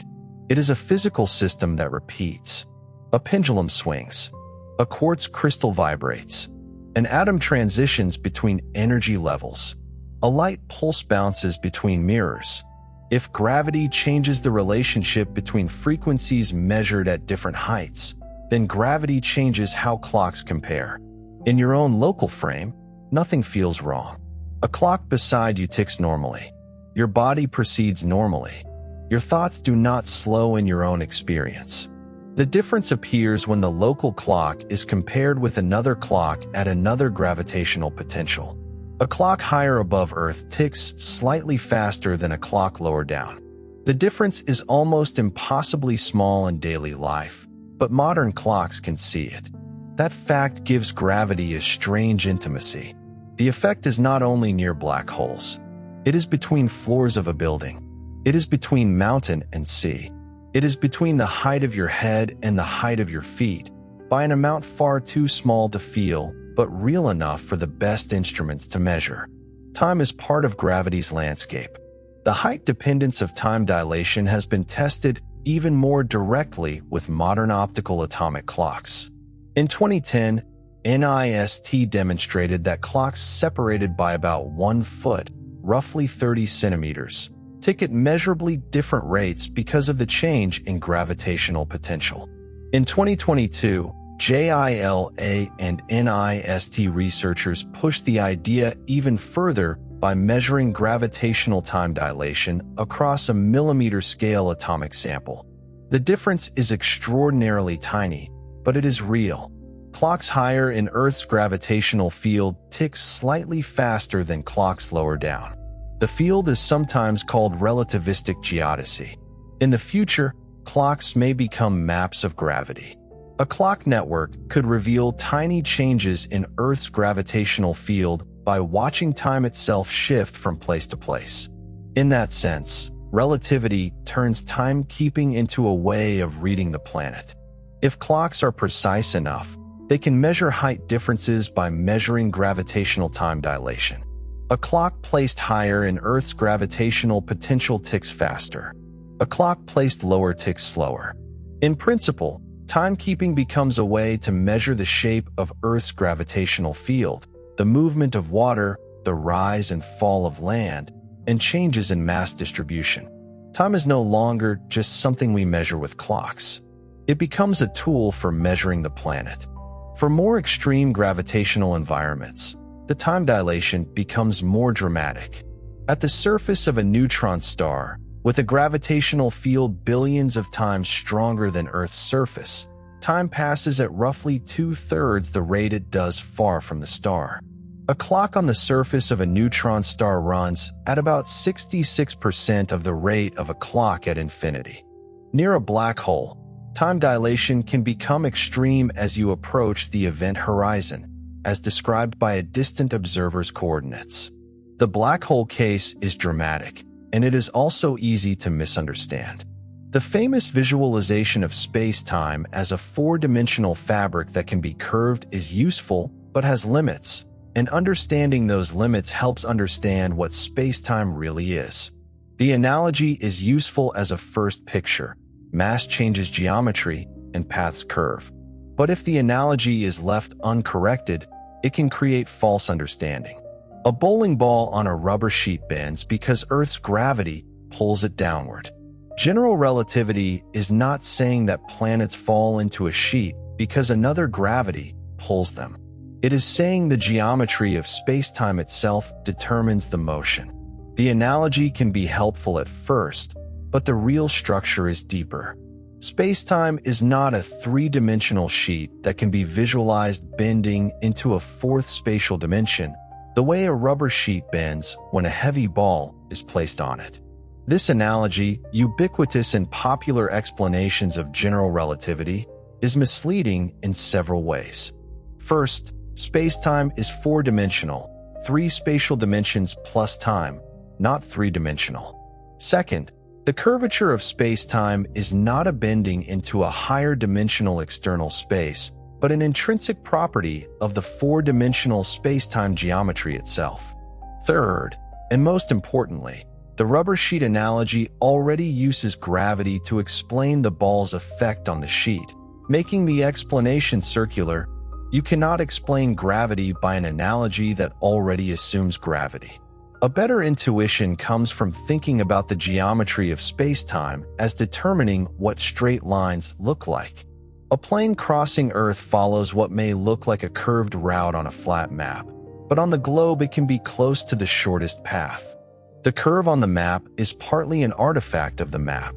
It is a physical system that repeats. A pendulum swings. A quartz crystal vibrates. An atom transitions between energy levels. A light pulse bounces between mirrors. If gravity changes the relationship between frequencies measured at different heights, then gravity changes how clocks compare. In your own local frame, nothing feels wrong. A clock beside you ticks normally. Your body proceeds normally. Your thoughts do not slow in your own experience. The difference appears when the local clock is compared with another clock at another gravitational potential. A clock higher above Earth ticks slightly faster than a clock lower down. The difference is almost impossibly small in daily life, but modern clocks can see it. That fact gives gravity a strange intimacy. The effect is not only near black holes. It is between floors of a building. It is between mountain and sea. It is between the height of your head and the height of your feet, by an amount far too small to feel, but real enough for the best instruments to measure. Time is part of gravity's landscape. The height dependence of time dilation has been tested even more directly with modern optical atomic clocks. In 2010, NIST demonstrated that clocks separated by about 1 foot, roughly 30 centimeters, tick at measurably different rates because of the change in gravitational potential. In 2022, JILA and NIST researchers pushed the idea even further by measuring gravitational time dilation across a millimeter-scale atomic sample. The difference is extraordinarily tiny, but it is real. Clocks higher in Earth's gravitational field tick slightly faster than clocks lower down. The field is sometimes called relativistic geodesy. In the future, clocks may become maps of gravity. A clock network could reveal tiny changes in Earth's gravitational field by watching time itself shift from place to place. In that sense, relativity turns timekeeping into a way of reading the planet. If clocks are precise enough, they can measure height differences by measuring gravitational time dilation. A clock placed higher in Earth's gravitational potential ticks faster. A clock placed lower ticks slower. In principle, timekeeping becomes a way to measure the shape of Earth's gravitational field, the movement of water, the rise and fall of land, and changes in mass distribution. Time is no longer just something we measure with clocks. It becomes a tool for measuring the planet. For more extreme gravitational environments, the time dilation becomes more dramatic. At the surface of a neutron star, with a gravitational field billions of times stronger than Earth's surface, time passes at roughly 2/3 the rate it does far from the star. A clock on the surface of a neutron star runs at about 66% of the rate of a clock at infinity. Near a black hole, time dilation can become extreme as you approach the event horizon, as described by a distant observer's coordinates. The black hole case is dramatic, and it is also easy to misunderstand. The famous visualization of space-time as a four-dimensional fabric that can be curved is useful, but has limits, and understanding those limits helps understand what space-time really is. The analogy is useful as a first picture. Mass changes geometry, and paths curve. But if the analogy is left uncorrected, it can create false understanding. A bowling ball on a rubber sheet bends because Earth's gravity pulls it downward. General relativity is not saying that planets fall into a sheet because another gravity pulls them. It is saying the geometry of space-time itself determines the motion. The analogy can be helpful at first, but the real structure is deeper. Space-time is not a three-dimensional sheet that can be visualized bending into a fourth spatial dimension, the way a rubber sheet bends when a heavy ball is placed on it. This analogy, ubiquitous in popular explanations of general relativity, is misleading in several ways. First, space-time is four-dimensional, three spatial dimensions plus time, not three-dimensional. Second, the curvature of space-time is not a bending into a higher dimensional external space, but an intrinsic property of the four-dimensional space-time geometry itself. Third, and most importantly, the rubber sheet analogy already uses gravity to explain the ball's effect on the sheet, making the explanation circular. You cannot explain gravity by an analogy that already assumes gravity. A better intuition comes from thinking about the geometry of space-time as determining what straight lines look like. A plane crossing Earth follows what may look like a curved route on a flat map, but on the globe it can be close to the shortest path. The curve on the map is partly an artifact of the map.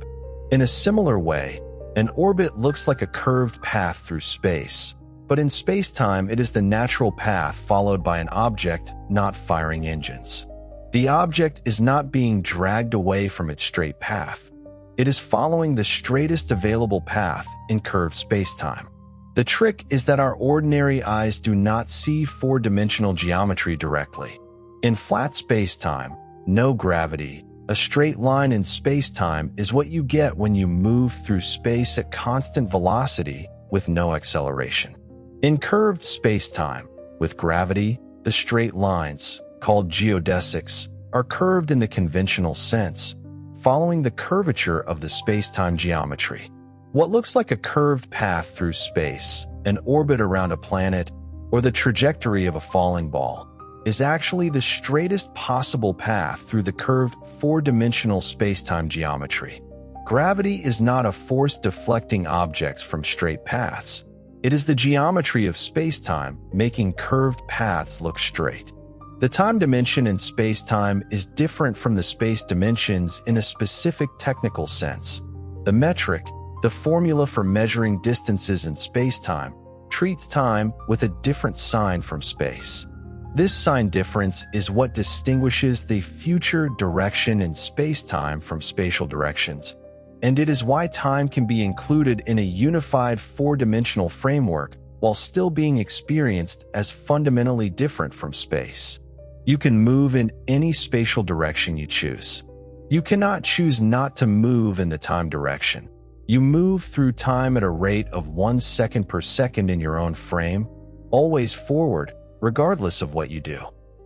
In a similar way, an orbit looks like a curved path through space, but in space-time it is the natural path followed by an object not firing engines. The object is not being dragged away from its straight path. It is following the straightest available path in curved space-time. The trick is that our ordinary eyes do not see four-dimensional geometry directly. In flat space-time, no gravity, a straight line in space-time is what you get when you move through space at constant velocity with no acceleration. In curved space-time, with gravity, the straight lines, called geodesics, are curved in the conventional sense, following the curvature of the space-time geometry. What looks like a curved path through space, an orbit around a planet, or the trajectory of a falling ball, is actually the straightest possible path through the curved four-dimensional space-time geometry. Gravity is not a force deflecting objects from straight paths. It is the geometry of space-time making curved paths look straight. The time dimension in space-time is different from the space dimensions in a specific technical sense. The metric, the formula for measuring distances in space-time, treats time with a different sign from space. This sign difference is what distinguishes the future direction in spacetime from spatial directions, and it is why time can be included in a unified four-dimensional framework while still being experienced as fundamentally different from space. You can move in any spatial direction you choose. You cannot choose not to move in the time direction. You move through time at a rate of 1 second per second in your own frame, always forward, regardless of what you do.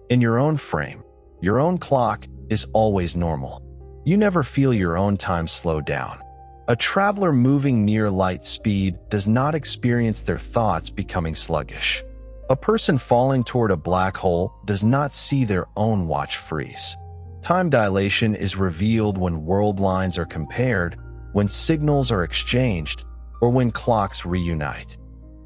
In your own frame, your own clock is always normal. You never feel your own time slow down. A traveler moving near light speed does not experience their thoughts becoming sluggish. A person falling toward a black hole does not see their own watch freeze. Time dilation is revealed when world lines are compared, when signals are exchanged, or when clocks reunite.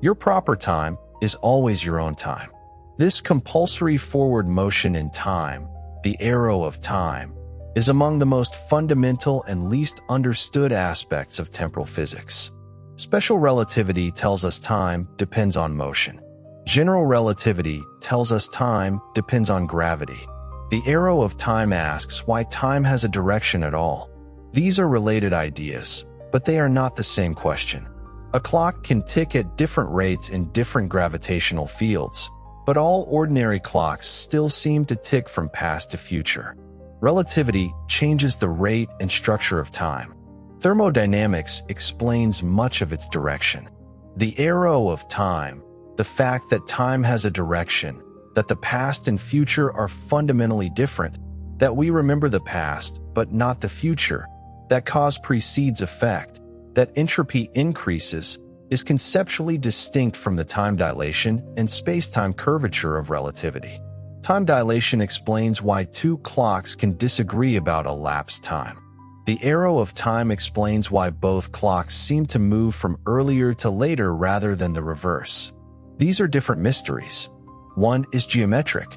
Your proper time is always your own time. This compulsory forward motion in time, the arrow of time, is among the most fundamental and least understood aspects of temporal physics. Special relativity tells us time depends on motion. General relativity tells us time depends on gravity. The arrow of time asks why time has a direction at all. These are related ideas, but they are not the same question. A clock can tick at different rates in different gravitational fields, but all ordinary clocks still seem to tick from past to future. Relativity changes the rate and structure of time. Thermodynamics explains much of its direction. The arrow of time, the fact that time has a direction, that the past and future are fundamentally different, that we remember the past but not the future, that cause precedes effect, that entropy increases, is conceptually distinct from the time dilation and space-time curvature of relativity. Time dilation explains why two clocks can disagree about elapsed time. The arrow of time explains why both clocks seem to move from earlier to later rather than the reverse. These are different mysteries. One is geometric,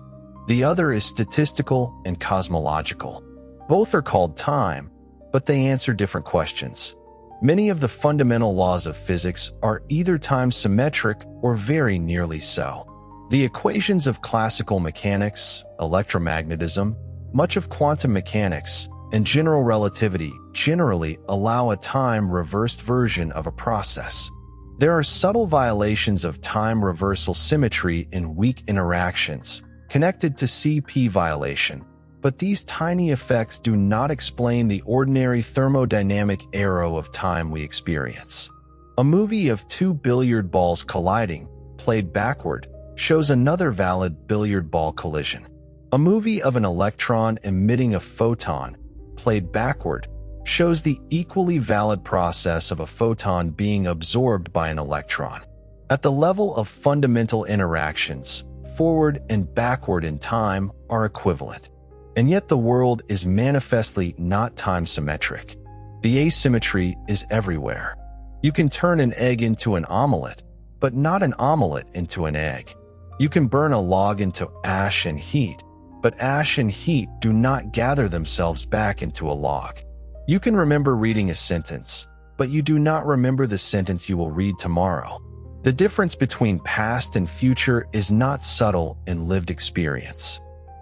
the other is statistical and cosmological. Both are called time, but they answer different questions. Many of the fundamental laws of physics are either time-symmetric or very nearly so. The equations of classical mechanics, electromagnetism, much of quantum mechanics, and general relativity generally allow a time-reversed version of a process. There are subtle violations of time reversal symmetry in weak interactions, connected to CP violation, but these tiny effects do not explain the ordinary thermodynamic arrow of time we experience. A movie of two billiard balls colliding, played backward, shows another valid billiard ball collision. A movie of an electron emitting a photon, played backward, shows the equally valid process of a photon being absorbed by an electron. At the level of fundamental interactions, forward and backward in time are equivalent. And yet the world is manifestly not time-symmetric. The asymmetry is everywhere. You can turn an egg into an omelet, but not an omelet into an egg. You can burn a log into ash and heat, but ash and heat do not gather themselves back into a log. You can remember reading a sentence, but you do not remember the sentence you will read tomorrow. The difference between past and future is not subtle in lived experience.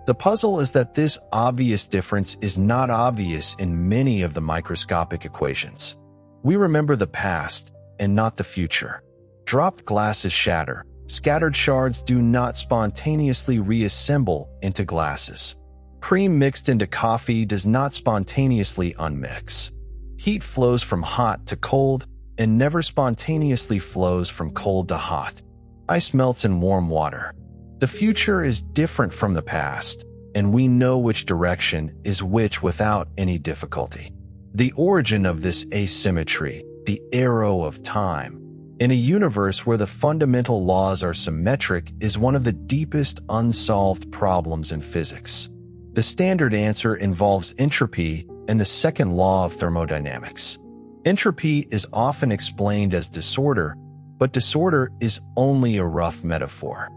The puzzle is that this obvious difference is not obvious in many of the microscopic equations. We remember the past and not the future. Dropped glasses shatter. Scattered shards do not spontaneously reassemble into glasses. Cream mixed into coffee does not spontaneously unmix. Heat flows from hot to cold and never spontaneously flows from cold to hot. Ice melts in warm water. The future is different from the past, and we know which direction is which without any difficulty. The origin of this asymmetry, the arrow of time, in a universe where the fundamental laws are symmetric, is one of the deepest unsolved problems in physics. The standard answer involves entropy and the second law of thermodynamics. Entropy is often explained as disorder, but disorder is only a rough metaphor.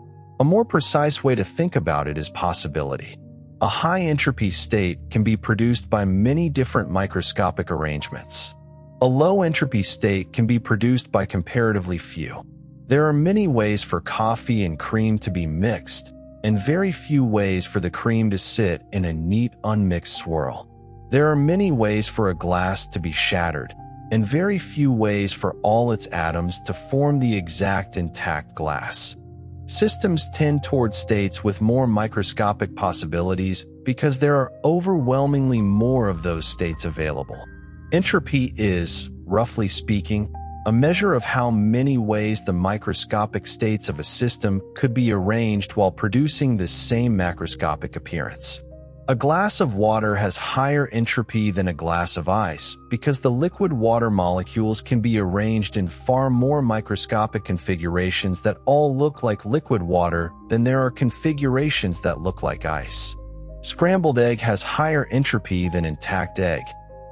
A more precise way to think about it is possibility. A high entropy state can be produced by many different microscopic arrangements. A low entropy state can be produced by comparatively few. There are many ways for coffee and cream to be mixed, and very few ways for the cream to sit in a neat, unmixed swirl. There are many ways for a glass to be shattered, and very few ways for all its atoms to form the exact intact glass. Systems tend toward states with more microscopic possibilities because there are overwhelmingly more of those states available. Entropy is, roughly speaking, a measure of how many ways the microscopic states of a system could be arranged while producing the same macroscopic appearance. A glass of water has higher entropy than a glass of ice because the liquid water molecules can be arranged in far more microscopic configurations that all look like liquid water than there are configurations that look like ice. Scrambled egg has higher entropy than intact egg.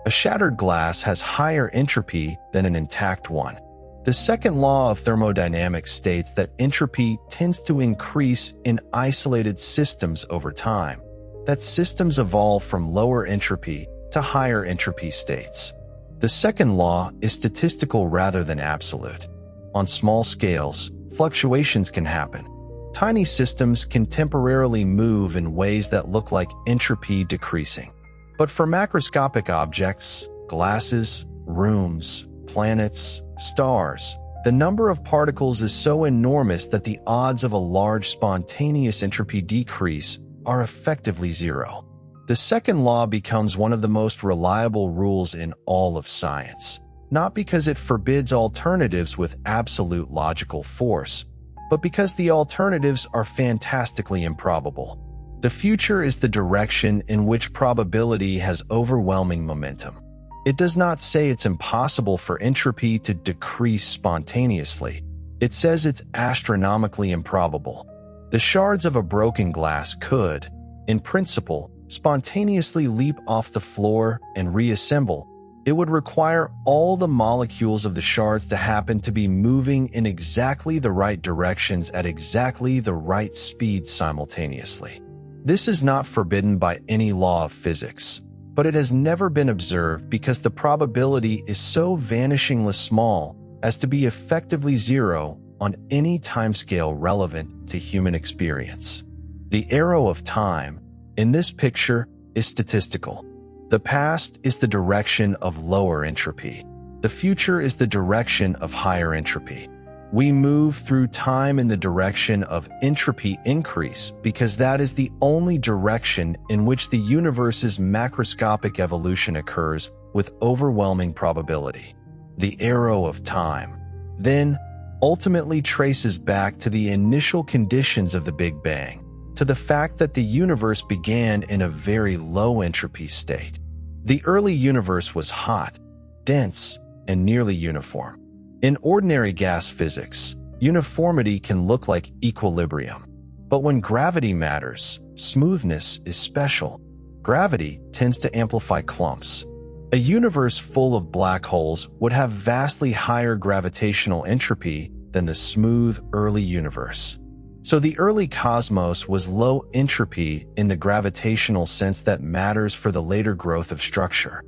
A shattered glass has higher entropy than an intact one. The second law of thermodynamics states that entropy tends to increase in isolated systems over time, that systems evolve from lower entropy to higher entropy states. The second law is statistical rather than absolute. On small scales, fluctuations can happen. Tiny systems can temporarily move in ways that look like entropy decreasing. But for macroscopic objects, glasses, rooms, planets, stars, the number of particles is so enormous that the odds of a large spontaneous entropy decrease are effectively zero. The second law becomes one of the most reliable rules in all of science, not because it forbids alternatives with absolute logical force, but because the alternatives are fantastically improbable. The future is the direction in which probability has overwhelming momentum. It does not say it's impossible for entropy to decrease spontaneously. It says it's astronomically improbable. The shards of a broken glass could, in principle, spontaneously leap off the floor and reassemble. It would require all the molecules of the shards to happen to be moving in exactly the right directions at exactly the right speed simultaneously. This is not forbidden by any law of physics, but it has never been observed because the probability is so vanishingly small as to be effectively zero on any timescale relevant to human experience. The arrow of time, in this picture, is statistical. The past is the direction of lower entropy. The future is the direction of higher entropy. We move through time in the direction of entropy increase because that is the only direction in which the universe's macroscopic evolution occurs with overwhelming probability. The arrow of time, then, ultimately traces back to the initial conditions of the Big Bang, to the fact that the universe began in a very low entropy state. The early universe was hot, dense, and nearly uniform. In ordinary gas physics, uniformity can look like equilibrium. But when gravity matters, smoothness is special. Gravity tends to amplify clumps. A universe full of black holes would have vastly higher gravitational entropy than the smooth early universe. So the early cosmos was low entropy in the gravitational sense that matters for the later growth of structure.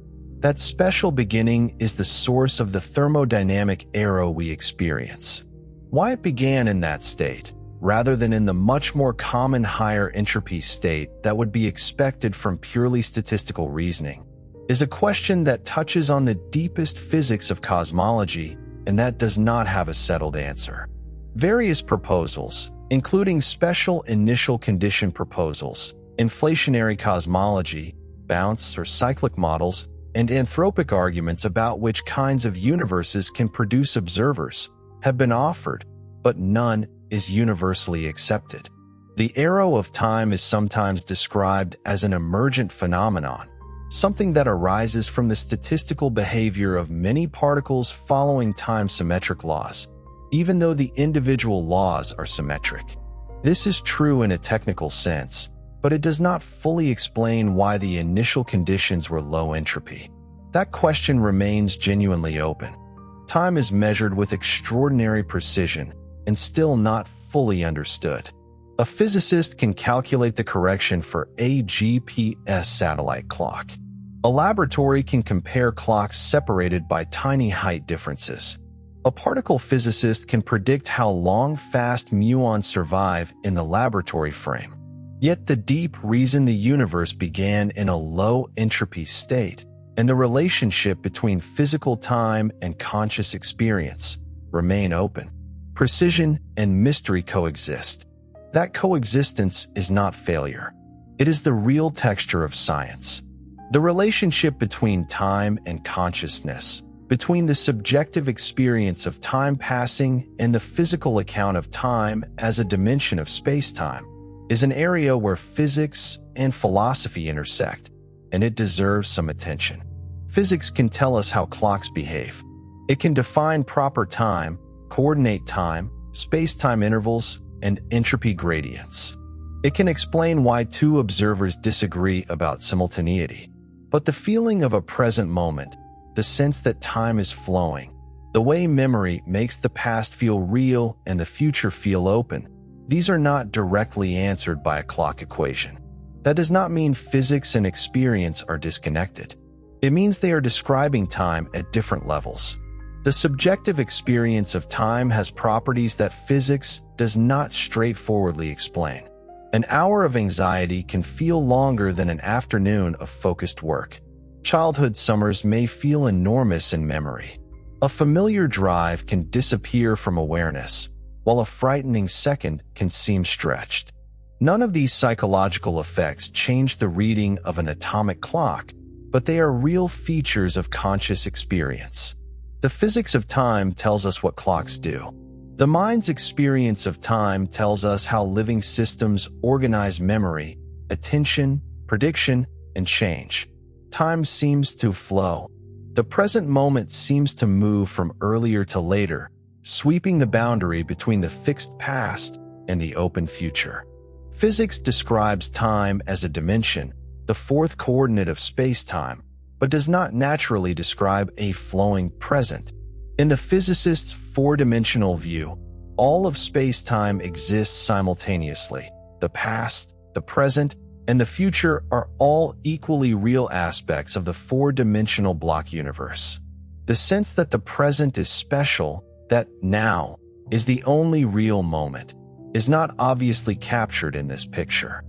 That special beginning is the source of the thermodynamic arrow we experience. Why it began in that state, rather than in the much more common higher entropy state that would be expected from purely statistical reasoning, is a question that touches on the deepest physics of cosmology and that does not have a settled answer. Various proposals, including special initial condition proposals, inflationary cosmology, bounce or cyclic models, and anthropic arguments about which kinds of universes can produce observers, have been offered, but none is universally accepted. The arrow of time is sometimes described as an emergent phenomenon, something that arises from the statistical behavior of many particles following time-symmetric laws, even though the individual laws are symmetric. This is true in a technical sense, but it does not fully explain why the initial conditions were low entropy. That question remains genuinely open. Time is measured with extraordinary precision and still not fully understood. A physicist can calculate the correction for a GPS satellite clock. A laboratory can compare clocks separated by tiny height differences. A particle physicist can predict how long fast muons survive in the laboratory frame. Yet the deep reason the universe began in a low entropy state, and the relationship between physical time and conscious experience remain open. Precision and mystery coexist. That coexistence is not failure. It is the real texture of science. The relationship between time and consciousness, between the subjective experience of time passing and the physical account of time as a dimension of spacetime, is an area where physics and philosophy intersect, and it deserves some attention. Physics can tell us how clocks behave. It can define proper time, coordinate time, space-time intervals, and entropy gradients. It can explain why two observers disagree about simultaneity. But the feeling of a present moment, the sense that time is flowing, the way memory makes the past feel real and the future feel open, these are not directly answered by a clock equation. That does not mean physics and experience are disconnected. It means they are describing time at different levels. The subjective experience of time has properties that physics does not straightforwardly explain. An hour of anxiety can feel longer than an afternoon of focused work. Childhood summers may feel enormous in memory. A familiar drive can disappear from awareness, while a frightening second can seem stretched. None of these psychological effects change the reading of an atomic clock, but they are real features of conscious experience. The physics of time tells us what clocks do. The mind's experience of time tells us how living systems organize memory, attention, prediction, and change. Time seems to flow. The present moment seems to move from earlier to later, sweeping the boundary between the fixed past and the open future. Physics describes time as a dimension, the fourth coordinate of space-time, but does not naturally describe a flowing present. In the physicist's four-dimensional view, all of space-time exists simultaneously. The past, the present, and the future are all equally real aspects of the four-dimensional block universe. The sense that the present is special, that now is the only real moment, is not obviously captured in this picture.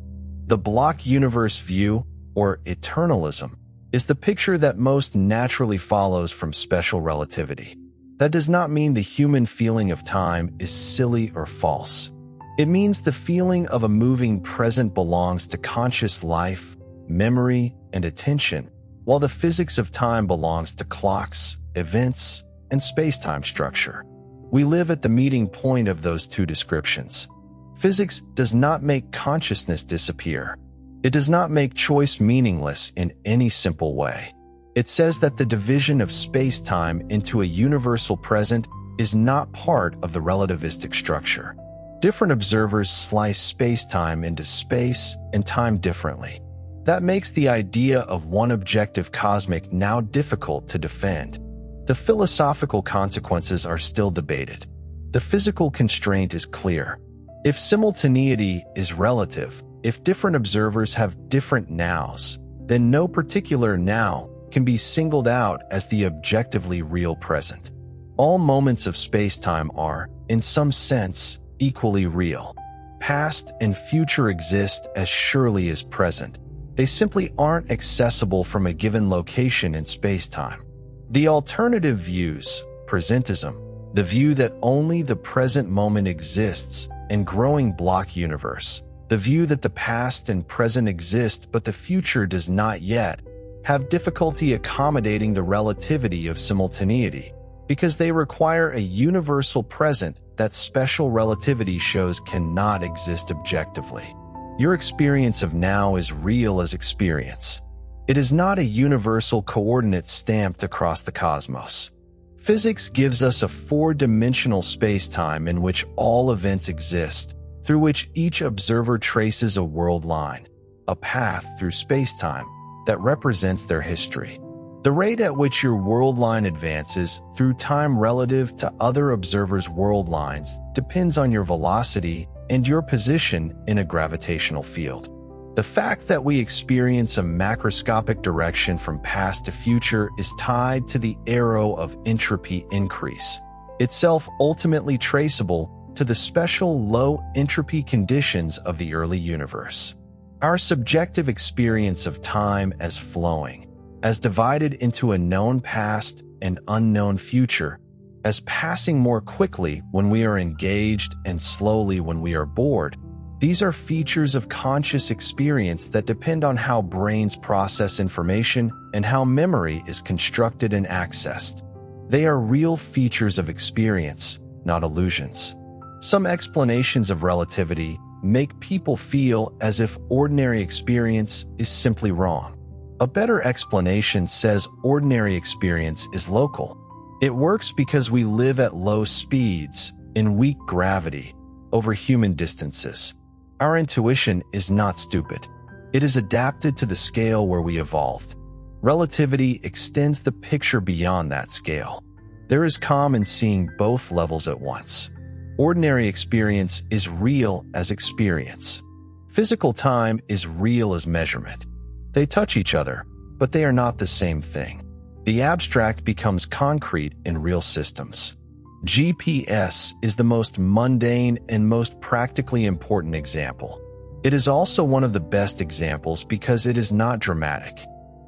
The block universe view, or eternalism, is the picture that most naturally follows from special relativity. That does not mean the human feeling of time is silly or false. It means the feeling of a moving present belongs to conscious life, memory, and attention, while the physics of time belongs to clocks, events, and space-time structure. We live at the meeting point of those two descriptions. Physics does not make consciousness disappear. It does not make choice meaningless in any simple way. It says that the division of space-time into a universal present is not part of the relativistic structure. Different observers slice space-time into space and time differently. That makes the idea of one objective cosmic now difficult to defend. The philosophical consequences are still debated. The physical constraint is clear. If simultaneity is relative, if different observers have different nows, then no particular now can be singled out as the objectively real present. All moments of space-time are, in some sense, equally real. Past and future exist as surely as present. They simply aren't accessible from a given location in space-time. The alternative views, presentism, the view that only the present moment exists, and growing block universe, the view that the past and present exist but the future does not yet, have difficulty accommodating the relativity of simultaneity, because they require a universal present that special relativity shows cannot exist objectively. Your experience of now is real as experience. It is not a universal coordinate stamped across the cosmos. Physics gives us a four-dimensional space-time in which all events exist, through which each observer traces a world line, a path through space-time that represents their history. The rate at which your world line advances through time relative to other observers' world lines depends on your velocity and your position in a gravitational field. The fact that we experience a macroscopic direction from past to future is tied to the arrow of entropy increase. itself ultimately traceable to the special low entropy conditions of the early universe. Our subjective experience of time as flowing, as divided into a known past and unknown future, as passing more quickly when we are engaged and slowly when we are bored, these are features of conscious experience that depend on how brains process information and how memory is constructed and accessed. They are real features of experience, not illusions. Some explanations of relativity make people feel as if ordinary experience is simply wrong. A better explanation says ordinary experience is local. It works because we live at low speeds, in weak gravity, over human distances. Our intuition is not stupid. It is adapted to the scale where we evolved. Relativity extends the picture beyond that scale. There is calm in seeing both levels at once. Ordinary experience is real as experience. Physical time is real as measurement. They touch each other, but they are not the same thing. The abstract becomes concrete in real systems. GPS is the most mundane and most practically important example. It is also one of the best examples because it is not dramatic.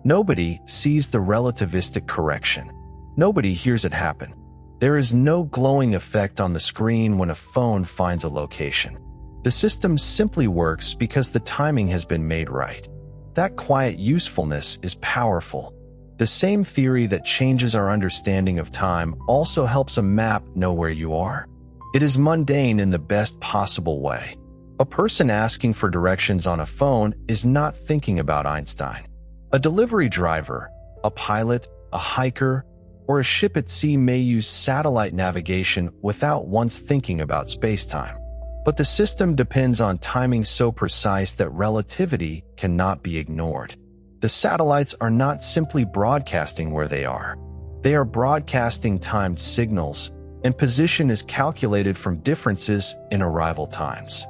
Nobody sees the relativistic correction. Nobody hears it happen. There is no glowing effect on the screen when a phone finds a location. The system simply works because the timing has been made right. That quiet usefulness is powerful. The same theory that changes our understanding of time also helps a map know where you are. It is mundane in the best possible way. A person asking for directions on a phone is not thinking about Einstein. A delivery driver, a pilot, a hiker, or a ship at sea may use satellite navigation without once thinking about spacetime. But the system depends on timing so precise that relativity cannot be ignored. The satellites are not simply broadcasting where they are. They are broadcasting timed signals, and position is calculated from differences in arrival times.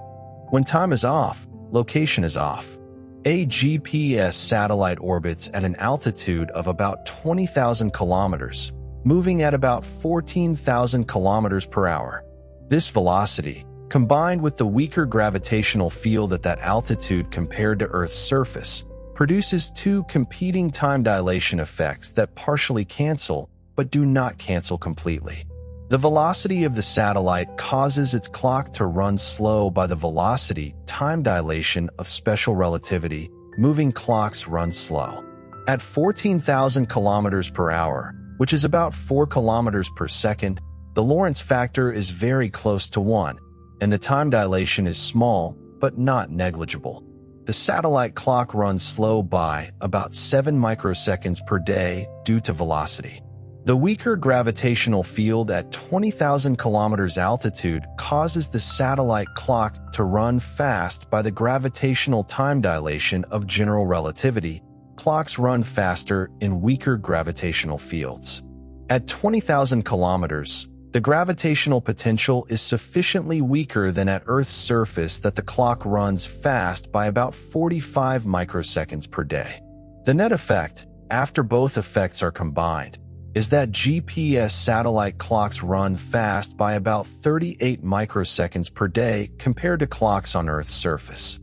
When time is off, location is off. A GPS satellite orbits at an altitude of about 20,000 kilometers, moving at about 14,000 kilometers per hour. This velocity, combined with the weaker gravitational field at that altitude compared to Earth's surface, produces two competing time dilation effects that partially cancel but do not cancel completely. The velocity of the satellite causes its clock to run slow by the velocity time dilation of special relativity. Moving clocks run slow. At 14,000 kilometers per hour, which is about 4 kilometers per second, the Lorentz factor is very close to 1, and the time dilation is small but not negligible. The satellite clock runs slow by about 7 microseconds per day due to velocity. The weaker gravitational field at 20,000 kilometers altitude causes the satellite clock to run fast by the gravitational time dilation of general relativity. Clocks run faster in weaker gravitational fields. At 20,000 kilometers, the gravitational potential is sufficiently weaker than at Earth's surface that the clock runs fast by about 45 microseconds per day. The net effect, after both effects are combined, is that GPS satellite clocks run fast by about 38 microseconds per day compared to clocks on Earth's surface.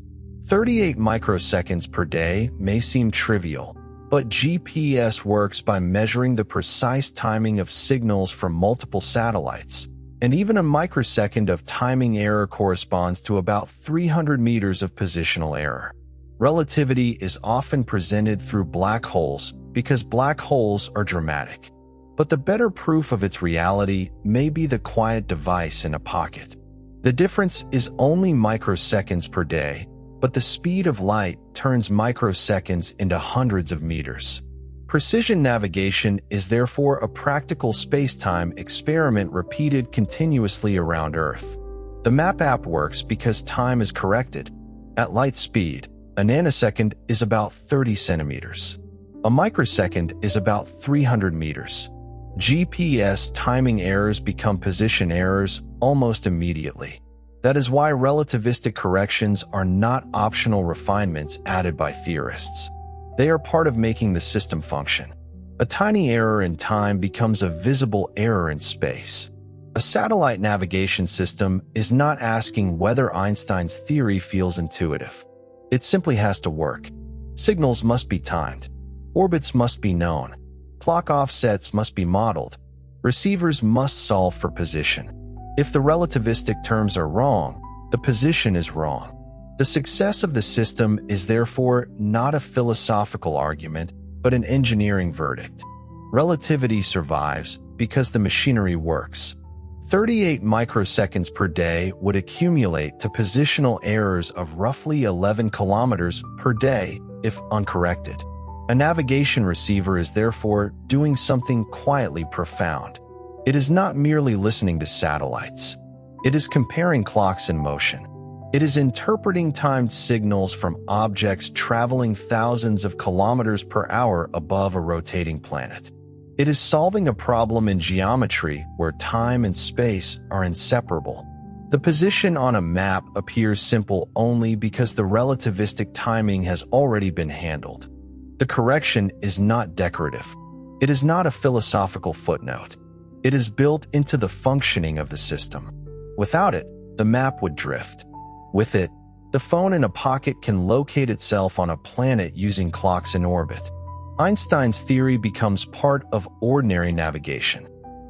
38 microseconds per day may seem trivial, but GPS works by measuring the precise timing of signals from multiple satellites, and even a microsecond of timing error corresponds to about 300 meters of positional error. Relativity is often presented through black holes because black holes are dramatic. But the better proof of its reality may be the quiet device in a pocket. The difference is only microseconds per day, but the speed of light turns microseconds into hundreds of meters. Precision navigation is therefore a practical spacetime experiment repeated continuously around Earth. The map app works because time is corrected. At light speed, a nanosecond is about 30 centimeters. A microsecond is about 300 meters. GPS timing errors become position errors almost immediately. That is why relativistic corrections are not optional refinements added by theorists. They are part of making the system function. A tiny error in time becomes a visible error in space. A satellite navigation system is not asking whether Einstein's theory feels intuitive. It simply has to work. Signals must be timed. Orbits must be known. Clock offsets must be modeled. Receivers must solve for position. If the relativistic terms are wrong, the position is wrong. The success of the system is therefore not a philosophical argument, but an engineering verdict. Relativity survives because the machinery works. 38 microseconds per day would accumulate to positional errors of roughly 11 kilometers per day if uncorrected. A navigation receiver is therefore doing something quietly profound. It is not merely listening to satellites. It is comparing clocks in motion. It is interpreting timed signals from objects traveling thousands of kilometers per hour above a rotating planet. It is solving a problem in geometry where time and space are inseparable. The position on a map appears simple only because the relativistic timing has already been handled. The correction is not decorative. It is not a philosophical footnote. It is built into the functioning of the system. Without it, the map would drift. With it, the phone in a pocket can locate itself on a planet using clocks in orbit. Einstein's theory becomes part of ordinary navigation.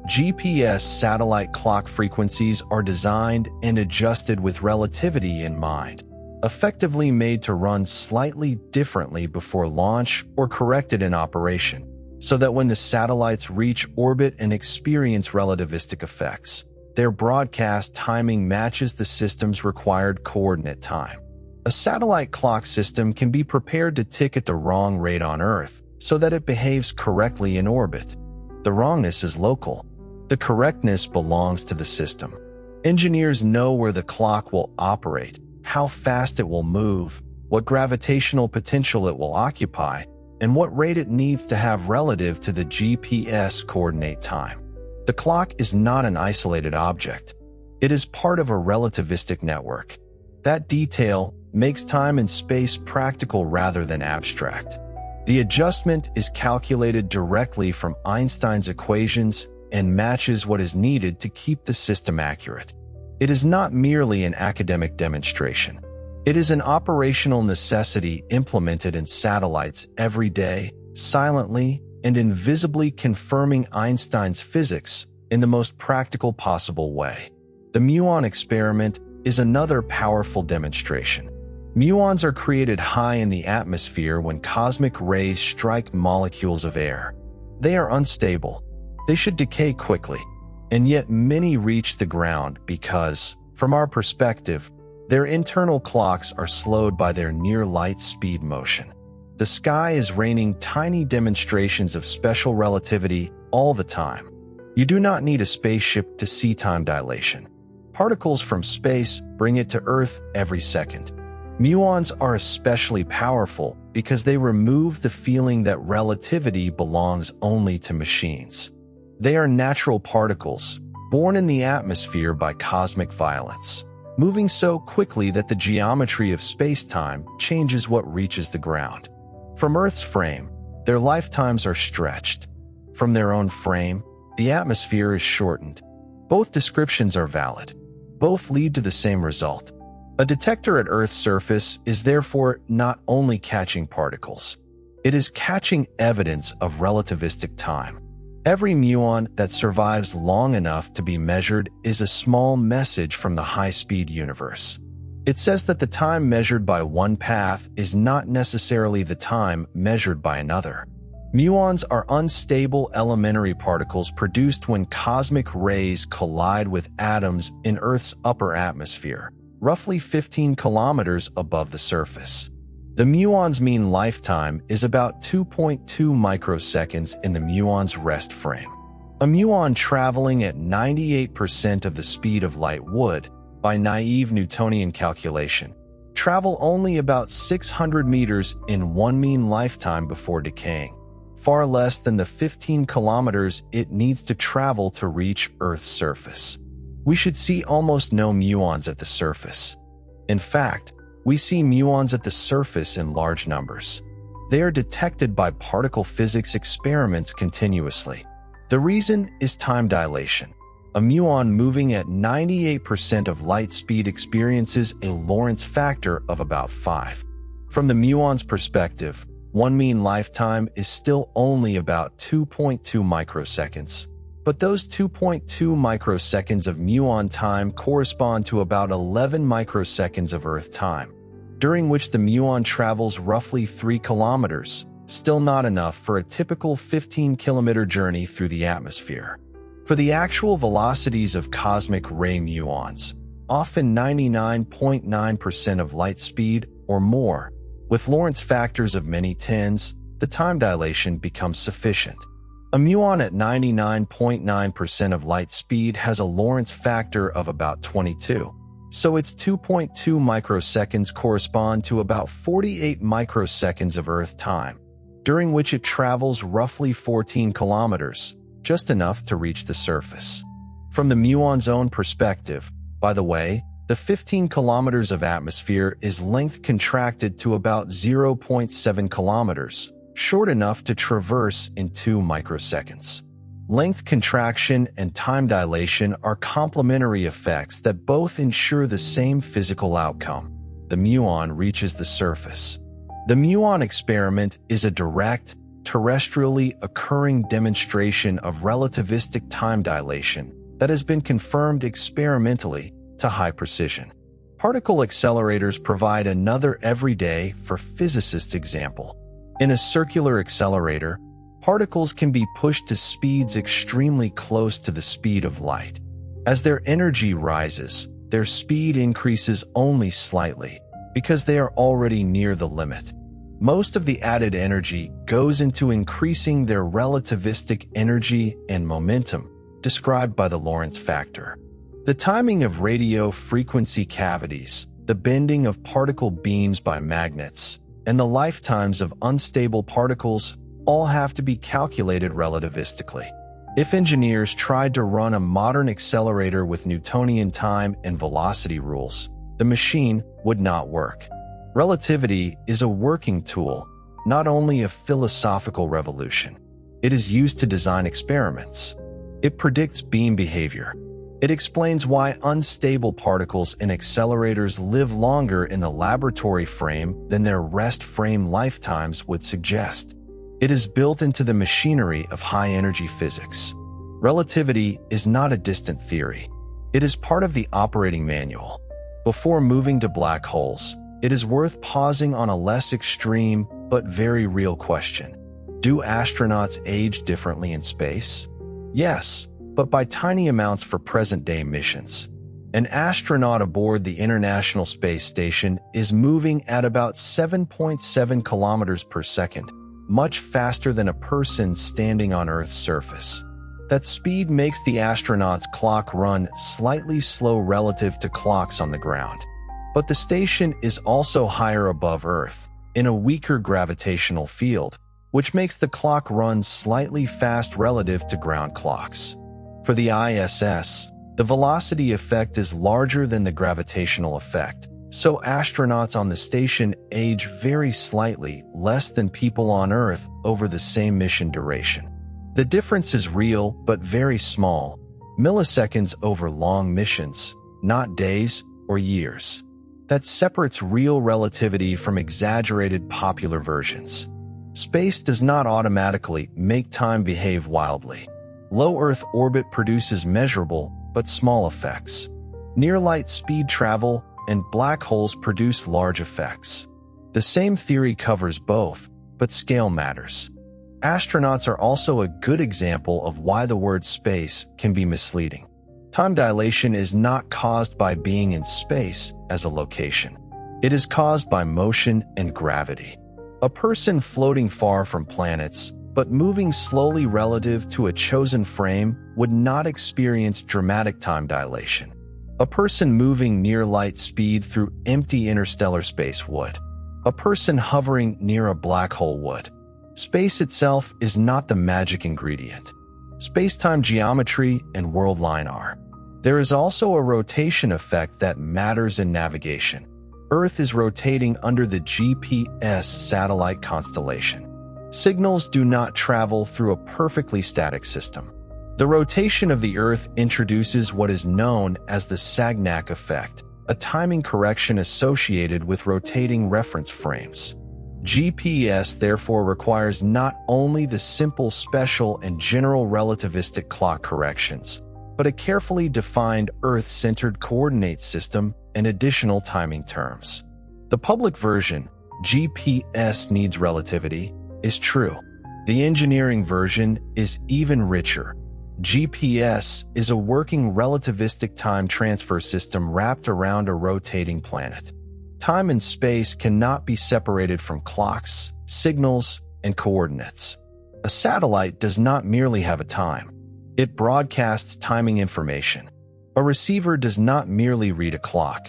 GPS satellite clock frequencies are designed and adjusted with relativity in mind, effectively made to run slightly differently before launch or corrected in operation, so that when the satellites reach orbit and experience relativistic effects, their broadcast timing matches the system's required coordinate time. A satellite clock system can be prepared to tick at the wrong rate on Earth so that it behaves correctly in orbit. The wrongness is local. The correctness belongs to the system. Engineers know where the clock will operate, how fast it will move, what gravitational potential it will occupy, and what rate it needs to have relative to the GPS coordinate time. The clock is not an isolated object. It is part of a relativistic network. That detail makes time and space practical rather than abstract. The adjustment is calculated directly from Einstein's equations and matches what is needed to keep the system accurate. It is not merely an academic demonstration. It is an operational necessity implemented in satellites every day, silently and invisibly confirming Einstein's physics in the most practical possible way. The muon experiment is another powerful demonstration. Muons are created high in the atmosphere when cosmic rays strike molecules of air. They are unstable. They should decay quickly. And yet many reach the ground because, from our perspective, their internal clocks are slowed by their near-light speed motion. The sky is raining tiny demonstrations of special relativity all the time. You do not need a spaceship to see time dilation. Particles from space bring it to Earth every second. Muons are especially powerful because they remove the feeling that relativity belongs only to machines. They are natural particles, born in the atmosphere by cosmic violence, moving so quickly that the geometry of spacetime changes what reaches the ground. From Earth's frame, their lifetimes are stretched. From their own frame, the atmosphere is shortened. Both descriptions are valid. Both lead to the same result. A detector at Earth's surface is therefore not only catching particles. It is catching evidence of relativistic time. Every muon that survives long enough to be measured is a small message from the high-speed universe. It says that the time measured by one path is not necessarily the time measured by another. Muons are unstable elementary particles produced when cosmic rays collide with atoms in Earth's upper atmosphere, roughly 15 kilometers above the surface. The muon's mean lifetime is about 2.2 microseconds in the muon's rest frame. A muon traveling at 98% of the speed of light would, by naive Newtonian calculation, travel only about 600 meters in one mean lifetime before decaying, far less than the 15 kilometers it needs to travel to reach Earth's surface. We should see almost no muons at the surface. In fact, we see muons at the surface in large numbers. They are detected by particle physics experiments continuously. The reason is time dilation. A muon moving at 98% of light speed experiences a Lorentz factor of about 5. From the muon's perspective, one mean lifetime is still only about 2.2 microseconds. But those 2.2 microseconds of muon time correspond to about 11 microseconds of Earth time, during which the muon travels roughly 3 kilometers, still not enough for a typical 15-kilometer journey through the atmosphere. For the actual velocities of cosmic ray muons, often 99.9% of light speed or more, with Lorentz factors of many tens, the time dilation becomes sufficient. A muon at 99.9% of light speed has a Lorentz factor of about 22, so its 2.2 microseconds correspond to about 48 microseconds of Earth time, during which it travels roughly 14 kilometers, just enough to reach the surface. From the muon's own perspective, by the way, the 15 kilometers of atmosphere is length contracted to about 0.7 kilometers, short enough to traverse in 2 microseconds. Length contraction and time dilation are complementary effects that both ensure the same physical outcome. The muon reaches the surface. The muon experiment is a direct, terrestrially occurring demonstration of relativistic time dilation that has been confirmed experimentally to high precision. Particle accelerators provide another everyday for physicists example. In a circular accelerator, particles can be pushed to speeds extremely close to the speed of light. As their energy rises, their speed increases only slightly because they are already near the limit. Most of the added energy goes into increasing their relativistic energy and momentum, described by the Lorentz factor. The timing of radio frequency cavities, the bending of particle beams by magnets, and the lifetimes of unstable particles all have to be calculated relativistically. If engineers tried to run a modern accelerator with Newtonian time and velocity rules, the machine would not work. Relativity is a working tool, not only a philosophical revolution. It is used to design experiments. It predicts beam behavior. It explains why unstable particles in accelerators live longer in the laboratory frame than their rest frame lifetimes would suggest. It is built into the machinery of high-energy physics. Relativity is not a distant theory. It is part of the operating manual. Before moving to black holes, it is worth pausing on a less extreme but very real question. Do astronauts age differently in space? Yes, but by tiny amounts for present-day missions. An astronaut aboard the International Space Station is moving at about 7.7 kilometers per second, much faster than a person standing on Earth's surface. That speed makes the astronaut's clock run slightly slow relative to clocks on the ground. But the station is also higher above Earth, in a weaker gravitational field, which makes the clock run slightly fast relative to ground clocks. For the ISS, the velocity effect is larger than the gravitational effect, so astronauts on the station age very slightly less than people on Earth over the same mission duration. The difference is real but very small, milliseconds over long missions, not days or years. That separates real relativity from exaggerated popular versions. Space does not automatically make time behave wildly. Low Earth orbit produces measurable but small effects. Near-light speed travel and black holes produce large effects. The same theory covers both, but scale matters. Astronauts are also a good example of why the word space can be misleading. Time dilation is not caused by being in space as a location. It is caused by motion and gravity. A person floating far from planets, but moving slowly relative to a chosen frame, would not experience dramatic time dilation. A person moving near light speed through empty interstellar space would. A person hovering near a black hole would. Space itself is not the magic ingredient. Spacetime geometry and world line are. There is also a rotation effect that matters in navigation. Earth is rotating under the GPS satellite constellation. Signals do not travel through a perfectly static system. The rotation of the Earth introduces what is known as the Sagnac effect, a timing correction associated with rotating reference frames. GPS therefore requires not only the simple special and general relativistic clock corrections, but a carefully defined Earth-centered coordinate system and additional timing terms. The public version, GPS needs relativity, is true. The engineering version is even richer. GPS is a working relativistic time transfer system wrapped around a rotating planet. Time and space cannot be separated from clocks, signals, and coordinates. A satellite does not merely have a time. It broadcasts timing information. A receiver does not merely read a clock.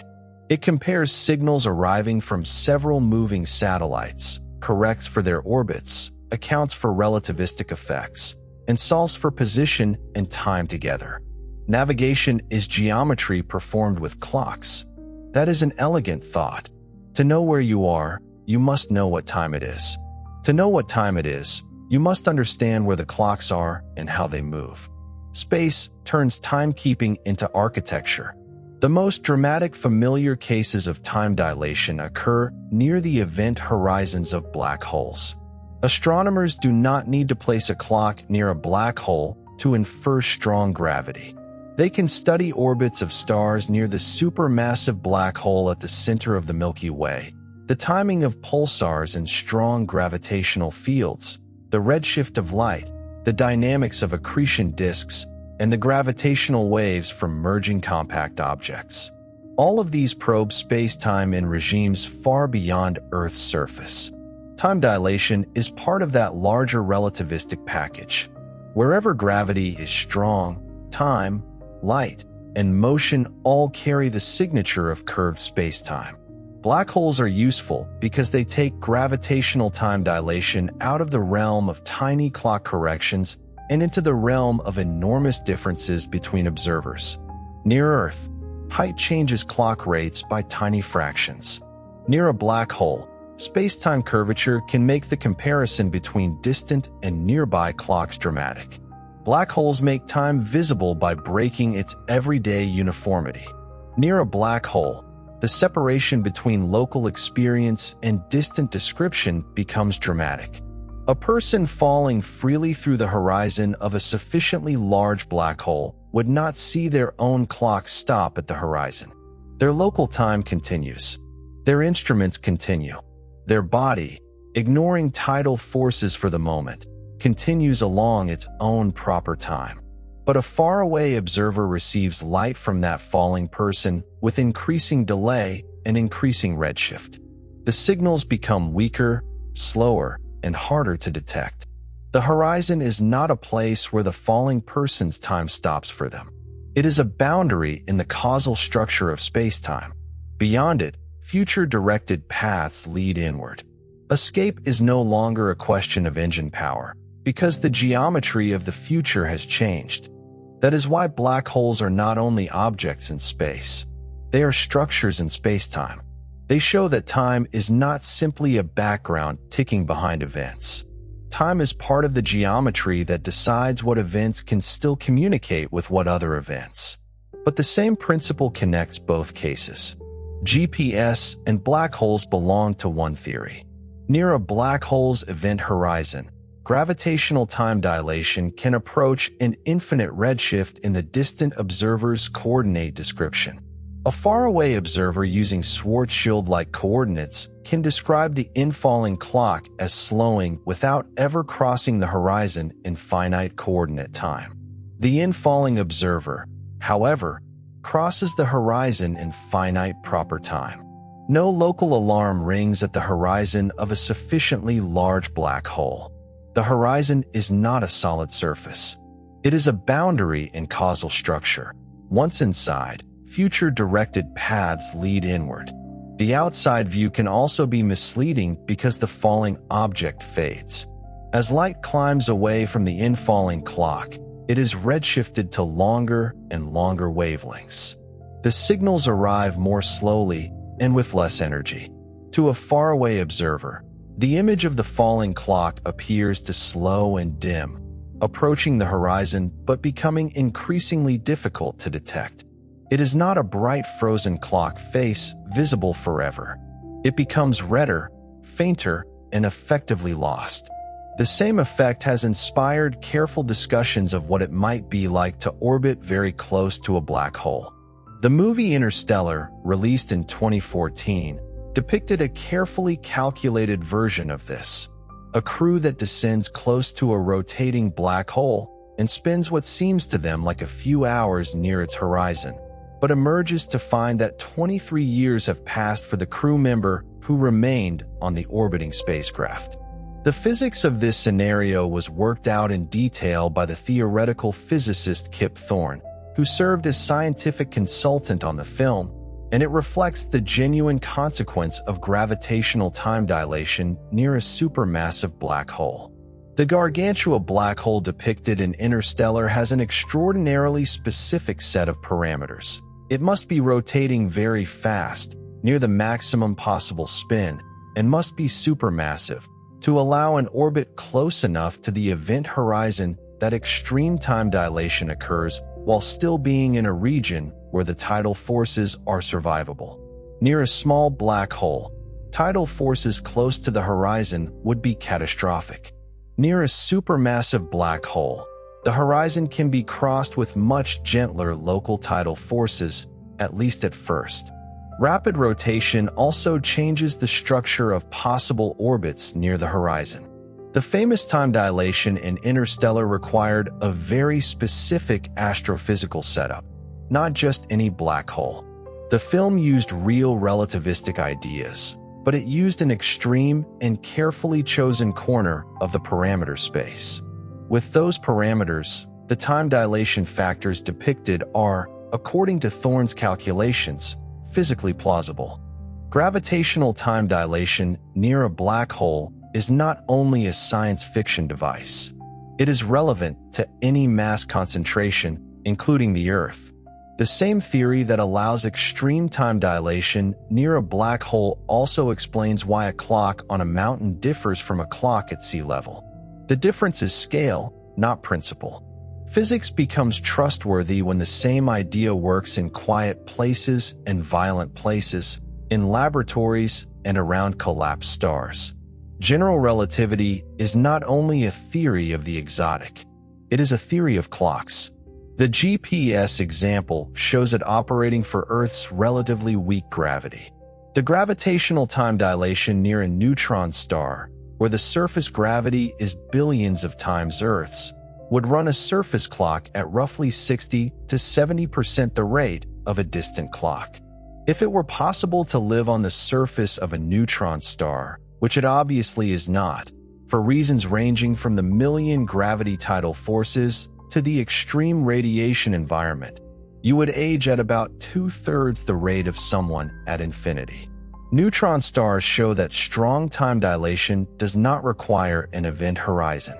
It compares signals arriving from several moving satellites, corrects for their orbits, accounts for relativistic effects, and solves for position and time together. Navigation is geometry performed with clocks. That is an elegant thought. To know where you are, you must know what time it is. To know what time it is, you must understand where the clocks are and how they move. Space turns timekeeping into architecture. The most dramatic familiar cases of time dilation occur near the event horizons of black holes. Astronomers do not need to place a clock near a black hole to infer strong gravity. They can study orbits of stars near the supermassive black hole at the center of the Milky Way, the timing of pulsars and strong gravitational fields, the redshift of light, the dynamics of accretion disks, and the gravitational waves from merging compact objects. All of these probe space-time in regimes far beyond Earth's surface. Time dilation is part of that larger relativistic package. Wherever gravity is strong, time, light, and motion all carry the signature of curved spacetime. Black holes are useful because they take gravitational time dilation out of the realm of tiny clock corrections and into the realm of enormous differences between observers. Near Earth, height changes clock rates by tiny fractions. Near a black hole, space-time curvature can make the comparison between distant and nearby clocks dramatic. Black holes make time visible by breaking its everyday uniformity. Near a black hole, the separation between local experience and distant description becomes dramatic. A person falling freely through the horizon of a sufficiently large black hole would not see their own clock stop at the horizon. Their local time continues. Their instruments continue. Their body, ignoring tidal forces for the moment, continues along its own proper time. But a faraway observer receives light from that falling person with increasing delay and increasing redshift. The signals become weaker, slower, and harder to detect. The horizon is not a place where the falling person's time stops for them. It is a boundary in the causal structure of space-time. Beyond it, future-directed paths lead inward. Escape is no longer a question of engine power, because the geometry of the future has changed. That is why black holes are not only objects in space. They are structures in space-time. They show that time is not simply a background ticking behind events. Time is part of the geometry that decides what events can still communicate with what other events. But the same principle connects both cases. GPS and black holes belong to one theory. Near a black hole's event horizon, gravitational time dilation can approach an infinite redshift in the distant observer's coordinate description. A faraway observer using Schwarzschild-like coordinates can describe the infalling clock as slowing without ever crossing the horizon in finite coordinate time. The infalling observer, however, crosses the horizon in finite proper time. No local alarm rings at the horizon of a sufficiently large black hole. The horizon is not a solid surface. It is a boundary in causal structure. Once inside, future-directed paths lead inward. The outside view can also be misleading because the falling object fades. As light climbs away from the infalling clock, it is redshifted to longer and longer wavelengths. The signals arrive more slowly and with less energy. To a faraway observer, the image of the falling clock appears to slow and dim. approaching the horizon but becoming increasingly difficult to detect. It is not a bright frozen clock face visible forever. It becomes redder, fainter, and effectively lost. The same effect has inspired careful discussions of what it might be like to orbit very close to a black hole. The movie Interstellar, released in 2014, depicted a carefully calculated version of this. A crew that descends close to a rotating black hole and spends what seems to them like a few hours near its horizon, but emerges to find that 23 years have passed for the crew member who remained on the orbiting spacecraft. The physics of this scenario was worked out in detail by the theoretical physicist Kip Thorne, who served as scientific consultant on the film, and it reflects the genuine consequence of gravitational time dilation near a supermassive black hole. The Gargantua black hole depicted in Interstellar has an extraordinarily specific set of parameters. It must be rotating very fast, near the maximum possible spin, and must be supermassive to allow an orbit close enough to the event horizon that extreme time dilation occurs while still being in a region where the tidal forces are survivable. Near a small black hole, tidal forces close to the horizon would be catastrophic. Near a supermassive black hole, the horizon can be crossed with much gentler local tidal forces, at least at first. Rapid rotation also changes the structure of possible orbits near the horizon. The famous time dilation in Interstellar required a very specific astrophysical setup, not just any black hole. The film used real relativistic ideas, but it used an extreme and carefully chosen corner of the parameter space. With those parameters, the time dilation factors depicted are, according to Thorne's calculations, physically plausible. Gravitational time dilation near a black hole is not only a science fiction device. It is relevant to any mass concentration, including the Earth. The same theory that allows extreme time dilation near a black hole also explains why a clock on a mountain differs from a clock at sea level. The difference is scale, not principle. Physics becomes trustworthy when the same idea works in quiet places and violent places, in laboratories and around collapsed stars. General relativity is not only a theory of the exotic, it is a theory of clocks. The GPS example shows it operating for Earth's relatively weak gravity. The gravitational time dilation near a neutron star, where the surface gravity is billions of times Earth's, would run a surface clock at roughly 60 to 70% the rate of a distant clock. If it were possible to live on the surface of a neutron star, which it obviously is not, for reasons ranging from the million gravity tidal forces to the extreme radiation environment, you would age at about 2/3 the rate of someone at infinity. Neutron stars show that strong time dilation does not require an event horizon.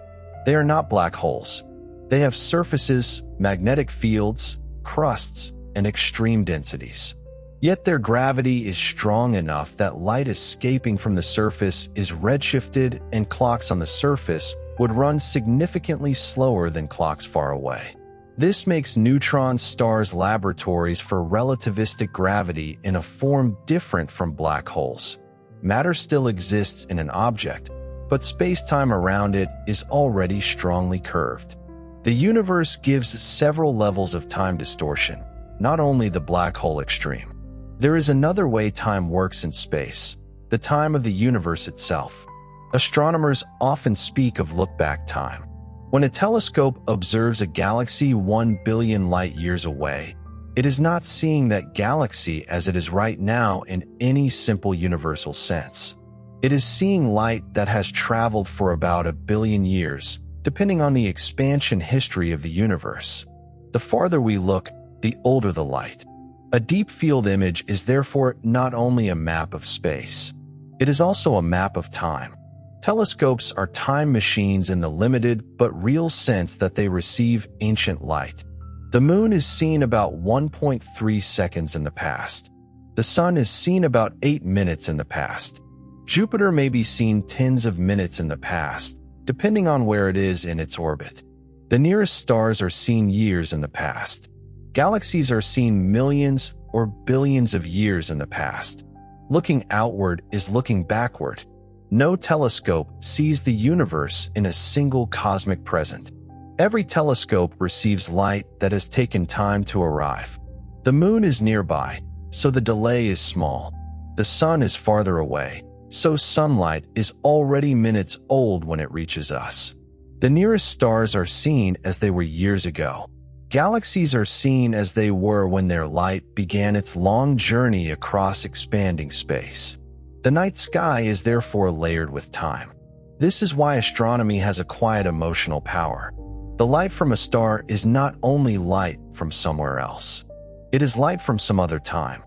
They are not black holes. They have surfaces, magnetic fields, crusts, and extreme densities. Yet their gravity is strong enough that light escaping from the surface is redshifted, and clocks on the surface would run significantly slower than clocks far away. This makes neutron stars laboratories for relativistic gravity in a form different from black holes. Matter still exists in an object, but space-time around it is already strongly curved. The universe gives several levels of time distortion, not only the black hole extreme. There is another way time works in space, the time of the universe itself. Astronomers often speak of lookback time. When a telescope observes a galaxy 1 billion light-years away, it is not seeing that galaxy as it is right now in any simple universal sense. It is seeing light that has traveled for about 1 billion years, depending on the expansion history of the universe. The farther we look, the older the light. A deep field image is therefore not only a map of space, it is also a map of time. Telescopes are time machines in the limited but real sense that they receive ancient light. The moon is seen about 1.3 seconds in the past. The sun is seen about 8 minutes in the past. Jupiter may be seen tens of minutes in the past, depending on where it is in its orbit. The nearest stars are seen years in the past. Galaxies are seen millions or billions of years in the past. Looking outward is looking backward. No telescope sees the universe in a single cosmic present. Every telescope receives light that has taken time to arrive. The moon is nearby, so the delay is small. The sun is farther away, so sunlight is already minutes old when it reaches us. The nearest stars are seen as they were years ago. Galaxies are seen as they were when their light began its long journey across expanding space. The night sky is therefore layered with time. This is why astronomy has a quiet emotional power. The light from a star is not only light from somewhere else. It is light from some other time.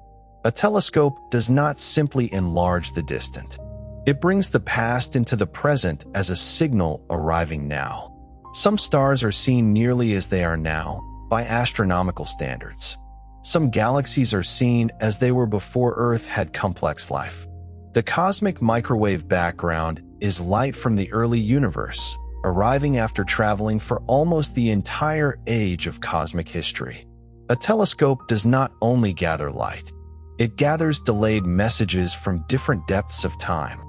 A telescope does not simply enlarge the distant. It brings the past into the present as a signal arriving now. Some stars are seen nearly as they are now by astronomical standards. Some galaxies are seen as they were before Earth had complex life. The cosmic microwave background is light from the early universe, arriving after traveling for almost the entire age of cosmic history. A telescope does not only gather light, it gathers delayed messages from different depths of time.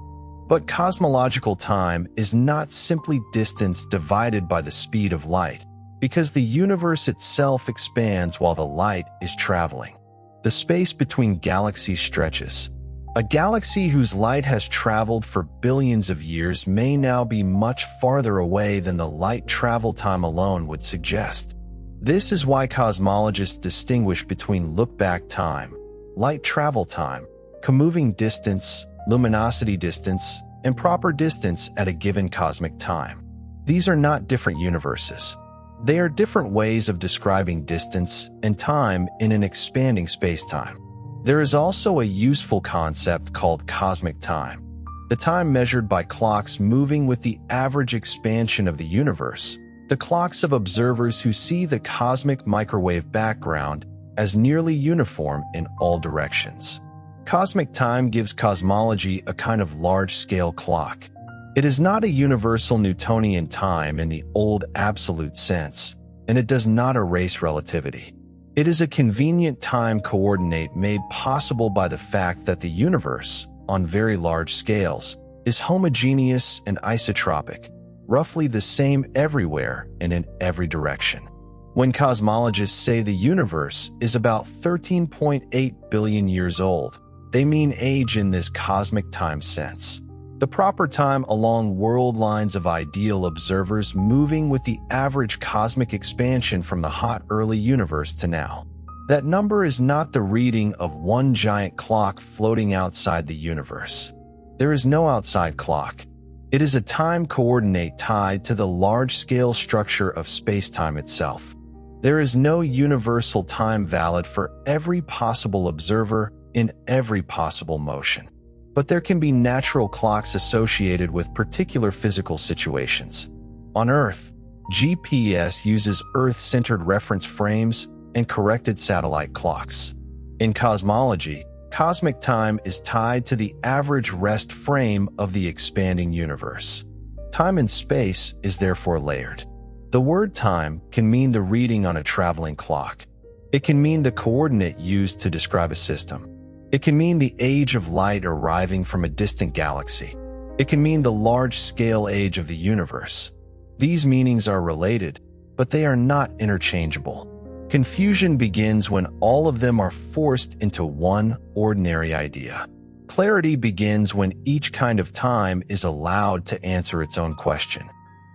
But cosmological time is not simply distance divided by the speed of light, because the universe itself expands while the light is traveling. The space between galaxies stretches. A galaxy whose light has traveled for billions of years may now be much farther away than the light travel time alone would suggest. This is why cosmologists distinguish between lookback time, light travel time, comoving distance, luminosity distance, and proper distance at a given cosmic time. These are not different universes. They are different ways of describing distance and time in an expanding spacetime. There is also a useful concept called cosmic time, the time measured by clocks moving with the average expansion of the universe, the clocks of observers who see the cosmic microwave background as nearly uniform in all directions. Cosmic time gives cosmology a kind of large-scale clock. It is not a universal Newtonian time in the old absolute sense, and it does not erase relativity. It is a convenient time coordinate made possible by the fact that the universe, on very large scales, is homogeneous and isotropic, roughly the same everywhere and in every direction. When cosmologists say the universe is about 13.8 billion years old, they mean age in this cosmic time sense. The proper time along world lines of ideal observers moving with the average cosmic expansion from the hot early universe to now. That number is not the reading of one giant clock floating outside the universe. There is no outside clock. It is a time coordinate tied to the large-scale structure of space-time itself. There is no universal time valid for every possible observer in every possible motion. But there can be natural clocks associated with particular physical situations. On Earth, GPS uses Earth-centered reference frames and corrected satellite clocks. In cosmology, cosmic time is tied to the average rest frame of the expanding universe. Time and space is therefore layered. The word time can mean the reading on a traveling clock. It can mean the coordinate used to describe a system. It can mean the age of light arriving from a distant galaxy. It can mean the large-scale age of the universe. These meanings are related, but they are not interchangeable. Confusion begins when all of them are forced into one ordinary idea. Clarity begins when each kind of time is allowed to answer its own question.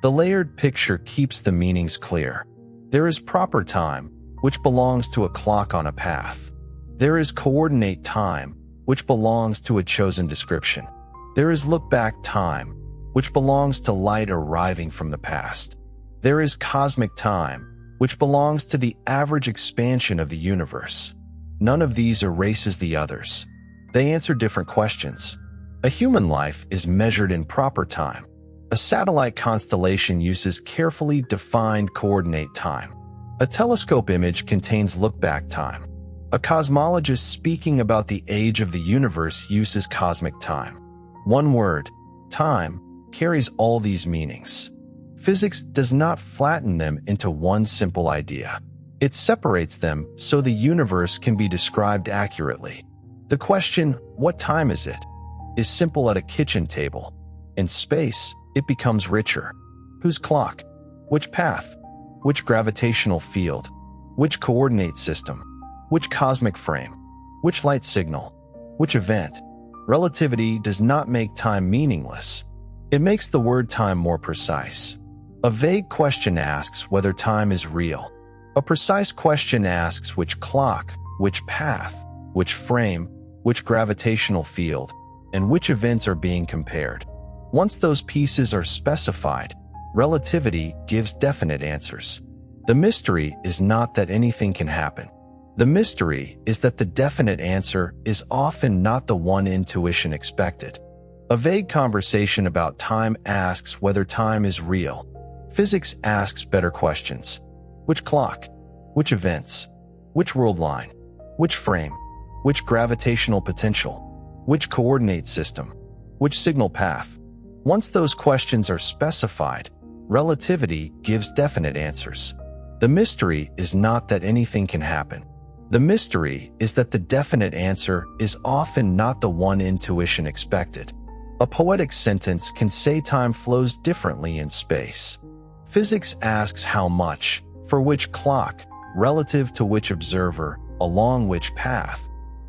The layered picture keeps the meanings clear. There is proper time, which belongs to a clock on a path. There is coordinate time, which belongs to a chosen description. There is look-back time, which belongs to light arriving from the past. There is cosmic time, which belongs to the average expansion of the universe. None of these erases the others. They answer different questions. A human life is measured in proper time. A satellite constellation uses carefully defined coordinate time. A telescope image contains look-back time. A cosmologist speaking about the age of the universe uses cosmic time. One word, time, carries all these meanings. Physics does not flatten them into one simple idea. It separates them so the universe can be described accurately. The question, what time is it, is simple at a kitchen table. In space, it becomes richer. Whose clock? Which path? Which gravitational field? Which coordinate system? Which cosmic frame? Which light signal? Which event? Relativity does not make time meaningless. It makes the word time more precise. A vague question asks whether time is real. A precise question asks which clock, which path, which frame, which gravitational field, and which events are being compared. Once those pieces are specified, relativity gives definite answers. The mystery is not that anything can happen. The mystery is that the definite answer is often not the one intuition expected. A vague conversation about time asks whether time is real. Physics asks better questions. Which clock? Which events? Which world line? Which frame? Which gravitational potential? Which coordinate system? Which signal path? Once those questions are specified, relativity gives definite answers. The mystery is not that anything can happen. The mystery is that the definite answer is often not the one intuition expected. A poetic sentence can say time flows differently in space. Physics asks how much, for which clock, relative to which observer, along which path,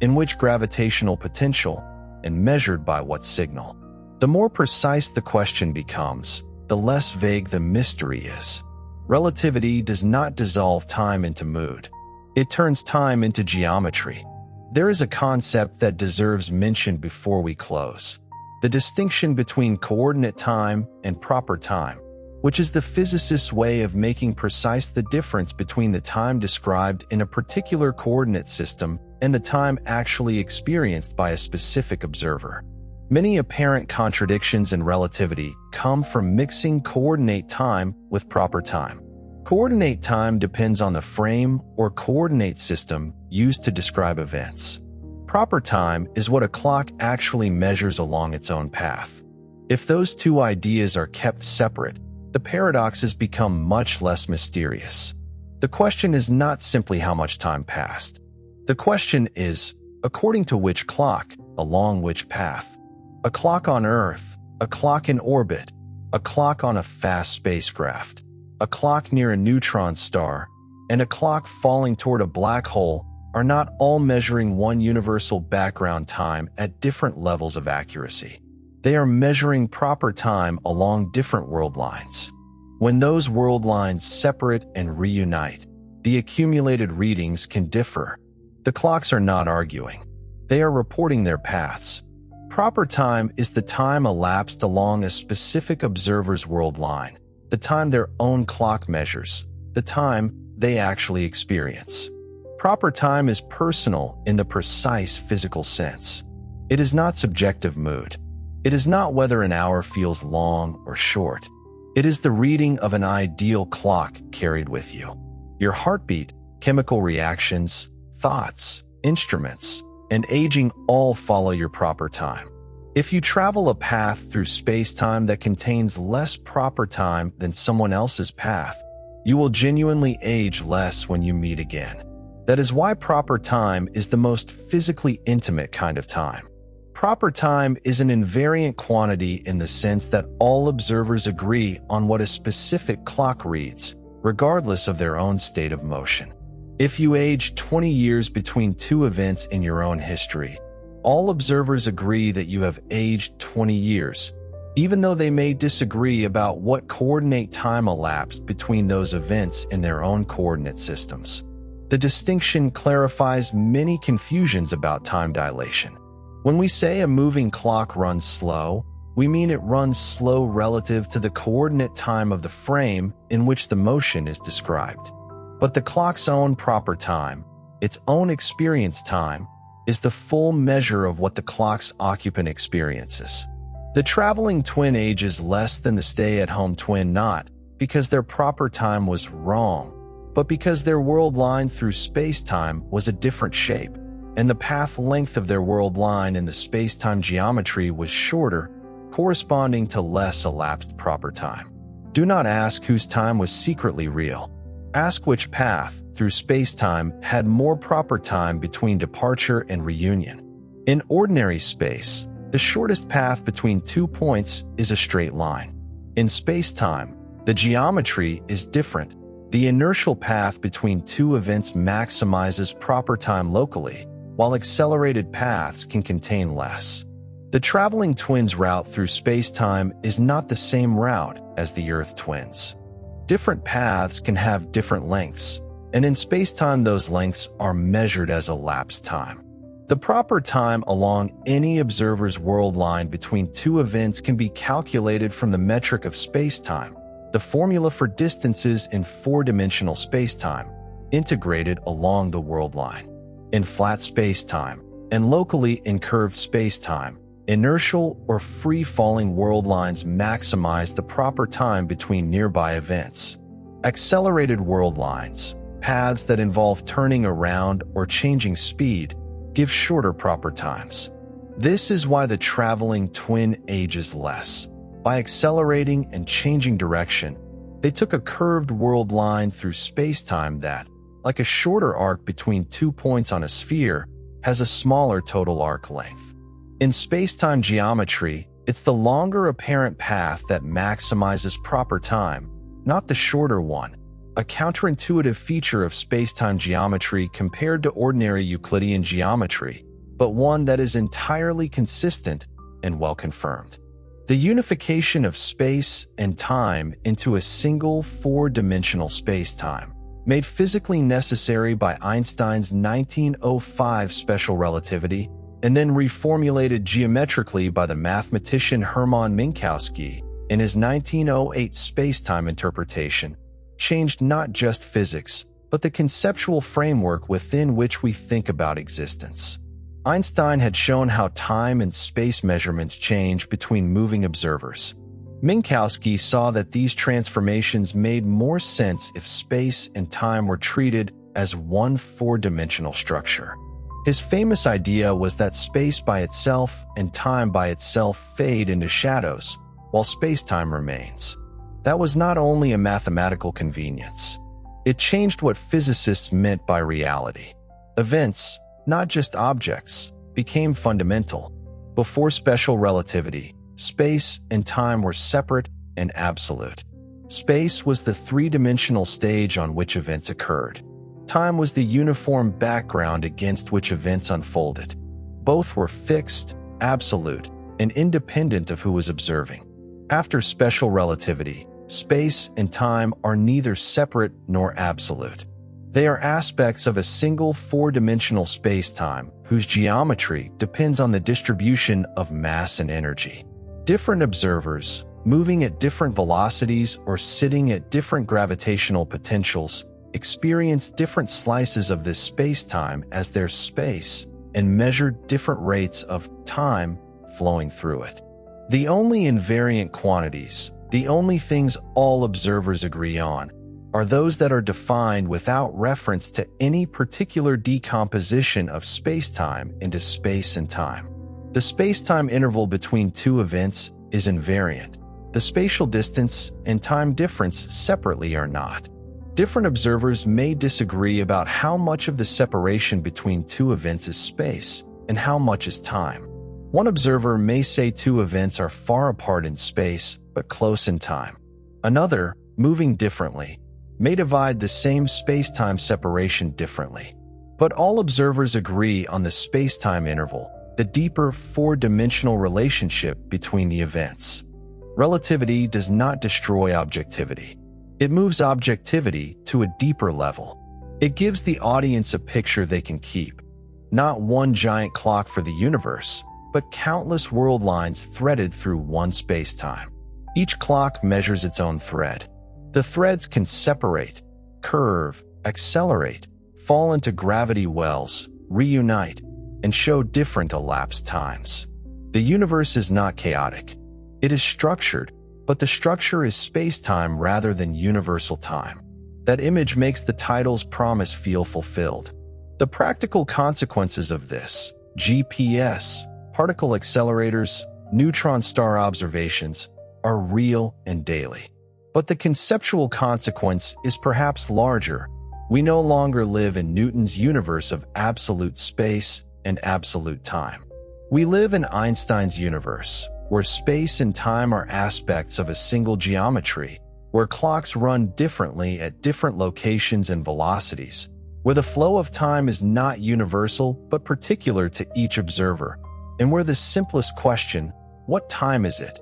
in which gravitational potential, and measured by what signal. The more precise the question becomes, the less vague the mystery is. Relativity does not dissolve time into mood. It turns time into geometry. There is a concept that deserves mention before we close. The distinction between coordinate time and proper time, which is the physicist's way of making precise the difference between the time described in a particular coordinate system and the time actually experienced by a specific observer. Many apparent contradictions in relativity come from mixing coordinate time with proper time. Coordinate time depends on the frame or coordinate system used to describe events. Proper time is what a clock actually measures along its own path. If those two ideas are kept separate, the paradoxes become much less mysterious. The question is not simply how much time passed. The question is, according to which clock, along which path? A clock on Earth, a clock in orbit, a clock on a fast spacecraft, a clock near a neutron star, and a clock falling toward a black hole are not all measuring one universal background time at different levels of accuracy. They are measuring proper time along different world lines. When those world lines separate and reunite, the accumulated readings can differ. The clocks are not arguing. They are reporting their paths. Proper time is the time elapsed along a specific observer's world line, the time their own clock measures, the time they actually experience. Proper time is personal in the precise physical sense. It is not subjective mood. It is not whether an hour feels long or short. It is the reading of an ideal clock carried with you. Your heartbeat, chemical reactions, thoughts, instruments, and aging all follow your proper time. If you travel a path through space-time that contains less proper time than someone else's path, you will genuinely age less when you meet again. That is why proper time is the most physically intimate kind of time. Proper time is an invariant quantity in the sense that all observers agree on what a specific clock reads, regardless of their own state of motion. If you age 20 years between two events in your own history, all observers agree that you have aged 20 years, even though they may disagree about what coordinate time elapsed between those events in their own coordinate systems. The distinction clarifies many confusions about time dilation. When we say a moving clock runs slow, we mean it runs slow relative to the coordinate time of the frame in which the motion is described. But the clock's own proper time, its own experience time, is the full measure of what the clock's occupant experiences. The traveling twin ages less than the stay-at-home twin not because their proper time was wrong, but because their world line through space-time was a different shape, and the path length of their world line in the space-time geometry was shorter, corresponding to less elapsed proper time. Do not ask whose time was secretly real. Ask which path through space-time had more proper time between departure and reunion. In ordinary space, the shortest path between 2 points is a straight line. In space-time, the geometry is different. The inertial path between two events maximizes proper time locally, while accelerated paths can contain less. The traveling twins route through space-time is not the same route as the Earth twins. Different paths can have different lengths, and in space-time those lengths are measured as elapsed time. The proper time along any observer's world line between two events can be calculated from the metric of space-time, the formula for distances in four-dimensional space-time, integrated along the world line. In flat space-time, and locally in curved space-time, inertial or free-falling world lines maximize the proper time between nearby events. Accelerated world lines, paths that involve turning around or changing speed, give shorter proper times. This is why the traveling twin ages less. By accelerating and changing direction, they took a curved world line through space-time that, like a shorter arc between 2 points on a sphere, has a smaller total arc length. In space-time geometry, it's the longer apparent path that maximizes proper time, not the shorter one, a counterintuitive feature of space-time geometry compared to ordinary Euclidean geometry, but one that is entirely consistent and well-confirmed. The unification of space and time into a single four-dimensional space-time, made physically necessary by Einstein's 1905 special relativity, and then reformulated geometrically by the mathematician Hermann Minkowski in his 1908 space-time interpretation, changed not just physics, but the conceptual framework within which we think about existence. Einstein had shown how time and space measurements change between moving observers. Minkowski saw that these transformations made more sense if space and time were treated as one four-dimensional structure. His famous idea was that space by itself and time by itself fade into shadows, while space-time remains. That was not only a mathematical convenience. It changed what physicists meant by reality. Events, not just objects, became fundamental. Before special relativity, space and time were separate and absolute. Space was the three-dimensional stage on which events occurred. Time was the uniform background against which events unfolded. Both were fixed, absolute, and independent of who was observing. After special relativity, space and time are neither separate nor absolute. They are aspects of a single four-dimensional space-time whose geometry depends on the distribution of mass and energy. Different observers, moving at different velocities or sitting at different gravitational potentials, experience different slices of this space-time as their space and measure different rates of time flowing through it. The only invariant quantities, the only things all observers agree on, are those that are defined without reference to any particular decomposition of space-time into space and time. The space-time interval between two events is invariant. The spatial distance and time difference separately are not. Different observers may disagree about how much of the separation between two events is space and how much is time. One observer may say two events are far apart in space but close in time. Another, moving differently, may divide the same space-time separation differently. But all observers agree on the space-time interval, the deeper four-dimensional relationship between the events. Relativity does not destroy objectivity. It moves objectivity to a deeper level. It gives the audience a picture they can keep. Not one giant clock for the universe, but countless world lines threaded through one space-time. Each clock measures its own thread. The threads can separate, curve, accelerate, fall into gravity wells, reunite, and show different elapsed times. The universe is not chaotic. It is structured, but the structure is space-time rather than universal time. That image makes the title's promise feel fulfilled. The practical consequences of this, GPS, particle accelerators, neutron star observations, are real and daily. But the conceptual consequence is perhaps larger. We no longer live in Newton's universe of absolute space and absolute time. We live in Einstein's universe, where space and time are aspects of a single geometry, where clocks run differently at different locations and velocities, where the flow of time is not universal but particular to each observer, and where the simplest question, "What time is it?"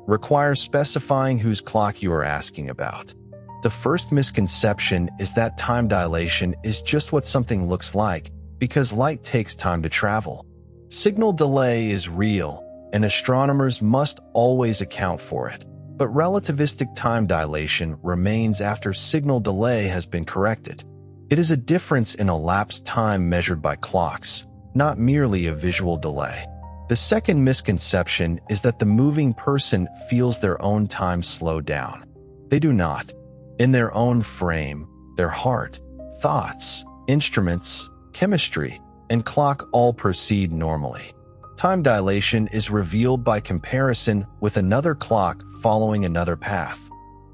requires specifying whose clock you are asking about. The first misconception is that time dilation is just what something looks like because light takes time to travel. Signal delay is real, and astronomers must always account for it. But relativistic time dilation remains after signal delay has been corrected. It is a difference in elapsed time measured by clocks, not merely a visual delay. The second misconception is that the moving person feels their own time slow down. They do not. In their own frame, their heart, thoughts, instruments, chemistry, and clock all proceed normally. Time dilation is revealed by comparison with another clock following another path.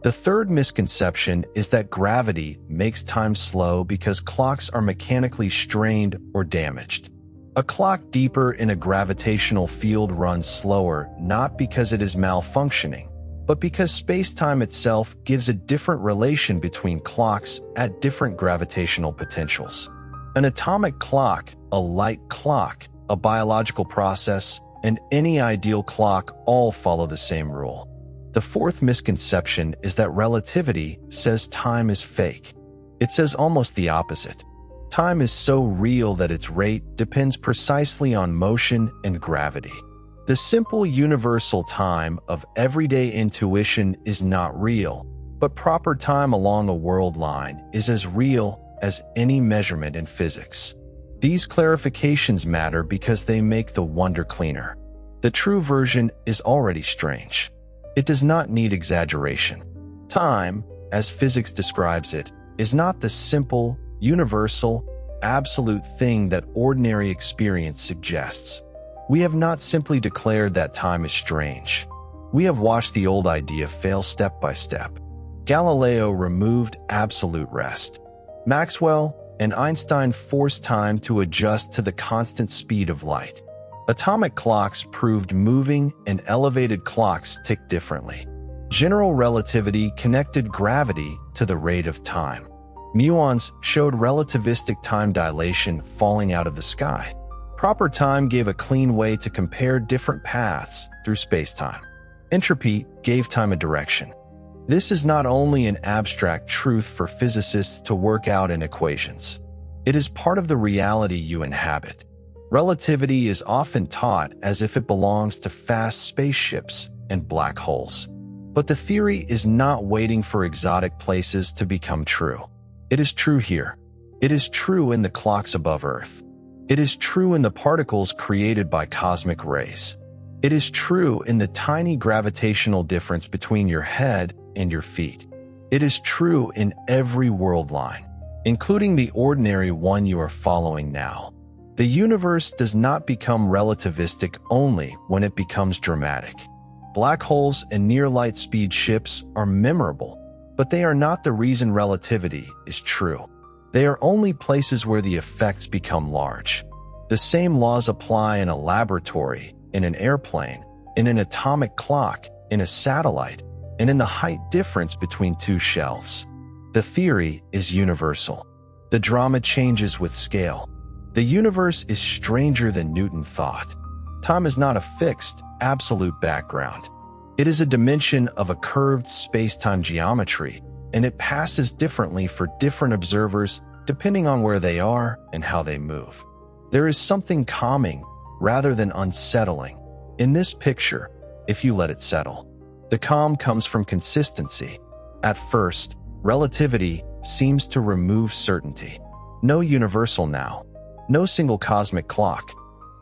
The third misconception is that gravity makes time slow because clocks are mechanically strained or damaged. A clock deeper in a gravitational field runs slower not because it is malfunctioning, but because space-time itself gives a different relation between clocks at different gravitational potentials. An atomic clock, a light clock, a biological process, and any ideal clock all follow the same rule. The fourth misconception is that relativity says time is fake. It says almost the opposite. Time is so real that its rate depends precisely on motion and gravity. The simple universal time of everyday intuition is not real, but proper time along a world line is as real as any measurement in physics. These clarifications matter because they make the wonder cleaner. The true version is already strange. It does not need exaggeration. Time, as physics describes it, is not the simple, universal, absolute thing that ordinary experience suggests. We have not simply declared that time is strange. We have watched the old idea fail step by step. Galileo removed absolute rest. Maxwell and Einstein forced time to adjust to the constant speed of light. Atomic clocks proved moving and elevated clocks tick differently. General relativity connected gravity to the rate of time. Muons showed relativistic time dilation falling out of the sky. Proper time gave a clean way to compare different paths through spacetime. Entropy gave time a direction. This is not only an abstract truth for physicists to work out in equations. It is part of the reality you inhabit. Relativity is often taught as if it belongs to fast spaceships and black holes. But the theory is not waiting for exotic places to become true. It is true here. It is true in the clocks above Earth. It is true in the particles created by cosmic rays. It is true in the tiny gravitational difference between your head and your feet. It is true in every world line, including the ordinary one you are following now. The universe does not become relativistic only when it becomes dramatic. Black holes and near-light speed ships are memorable, but they are not the reason relativity is true. They are only places where the effects become large. The same laws apply in a laboratory, in an airplane, in an atomic clock, in a satellite, and in the height difference between two shelves. The theory is universal. The drama changes with scale. The universe is stranger than Newton thought. Time is not a fixed, absolute background. It is a dimension of a curved space-time geometry, and it passes differently for different observers depending on where they are and how they move. There is something calming rather than unsettling in this picture if you let it settle. The calm comes from consistency. At first, relativity seems to remove certainty. No universal now. No single cosmic clock.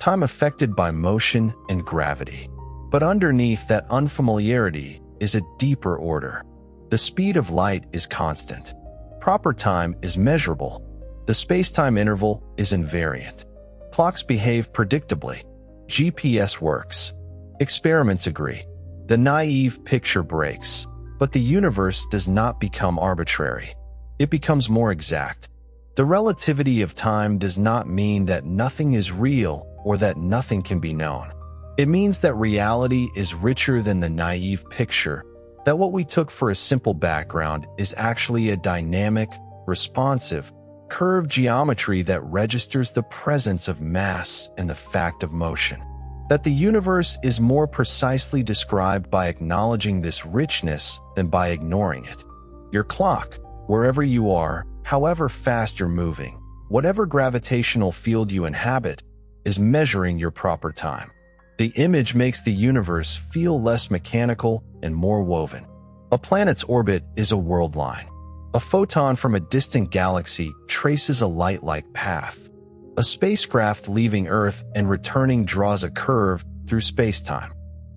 Time affected by motion and gravity. But underneath that unfamiliarity is a deeper order. The speed of light is constant. Proper time is measurable. The space-time interval is invariant. Clocks behave predictably. GPS works. Experiments agree. The naive picture breaks. But the universe does not become arbitrary. It becomes more exact. The relativity of time does not mean that nothing is real or that nothing can be known. It means that reality is richer than the naive picture, that what we took for a simple background is actually a dynamic, responsive, curved geometry that registers the presence of mass and the fact of motion. That the universe is more precisely described by acknowledging this richness than by ignoring it. Your clock, wherever you are, however fast you're moving, whatever gravitational field you inhabit, is measuring your proper time. The image makes the universe feel less mechanical and more woven. A planet's orbit is a world line. A photon from a distant galaxy traces a light-like path. A spacecraft leaving Earth and returning draws a curve through spacetime.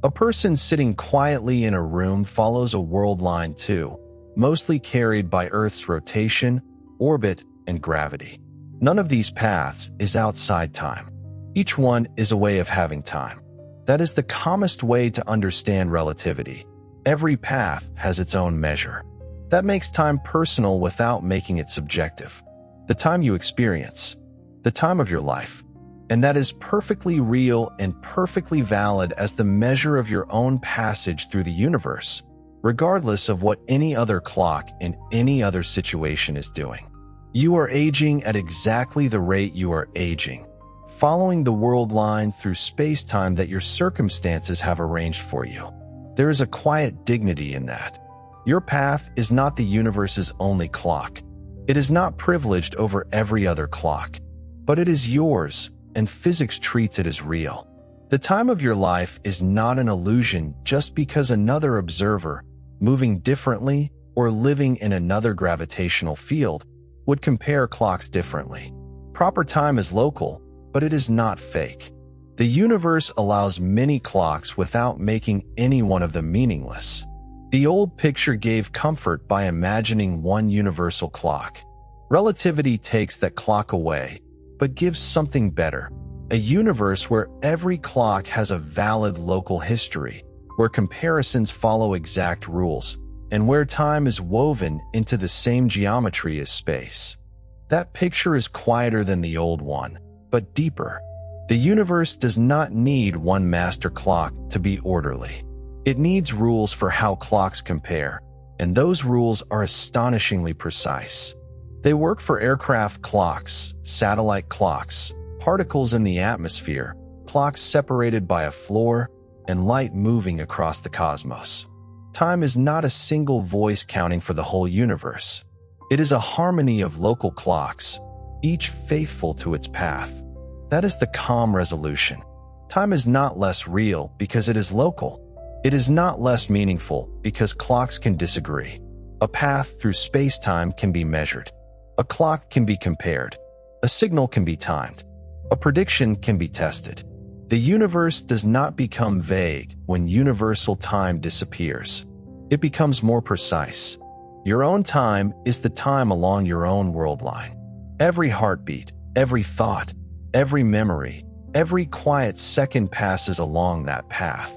A person sitting quietly in a room follows a world line too, mostly carried by Earth's rotation, orbit, and gravity. None of these paths is outside time. Each one is a way of having time. That is the calmest way to understand relativity. Every path has its own measure. That makes time personal without making it subjective. The time you experience, the time of your life. And that is perfectly real and perfectly valid as the measure of your own passage through the universe, regardless of what any other clock in any other situation is doing. You are aging at exactly the rate you are aging, following the world line through space-time that your circumstances have arranged for you. There is a quiet dignity in that. Your path is not the universe's only clock. It is not privileged over every other clock, but it is yours, and physics treats it as real. The time of your life is not an illusion just because another observer, moving differently or living in another gravitational field, would compare clocks differently. Proper time is local, but it is not fake. The universe allows many clocks without making any one of them meaningless. The old picture gave comfort by imagining one universal clock. Relativity takes that clock away, but gives something better. A universe where every clock has a valid local history, where comparisons follow exact rules, and where time is woven into the same geometry as space. That picture is quieter than the old one, but deeper. The universe does not need one master clock to be orderly. It needs rules for how clocks compare, and those rules are astonishingly precise. They work for aircraft clocks, satellite clocks, particles in the atmosphere, clocks separated by a floor, and light moving across the cosmos. Time is not a single voice counting for the whole universe. It is a harmony of local clocks, each faithful to its path. That is the calm resolution. Time is not less real because it is local. It is not less meaningful because clocks can disagree. A path through space-time can be measured. A clock can be compared. A signal can be timed. A prediction can be tested. The universe does not become vague when universal time disappears. It becomes more precise. Your own time is the time along your own world line. Every heartbeat, every thought, every memory, every quiet second passes along that path.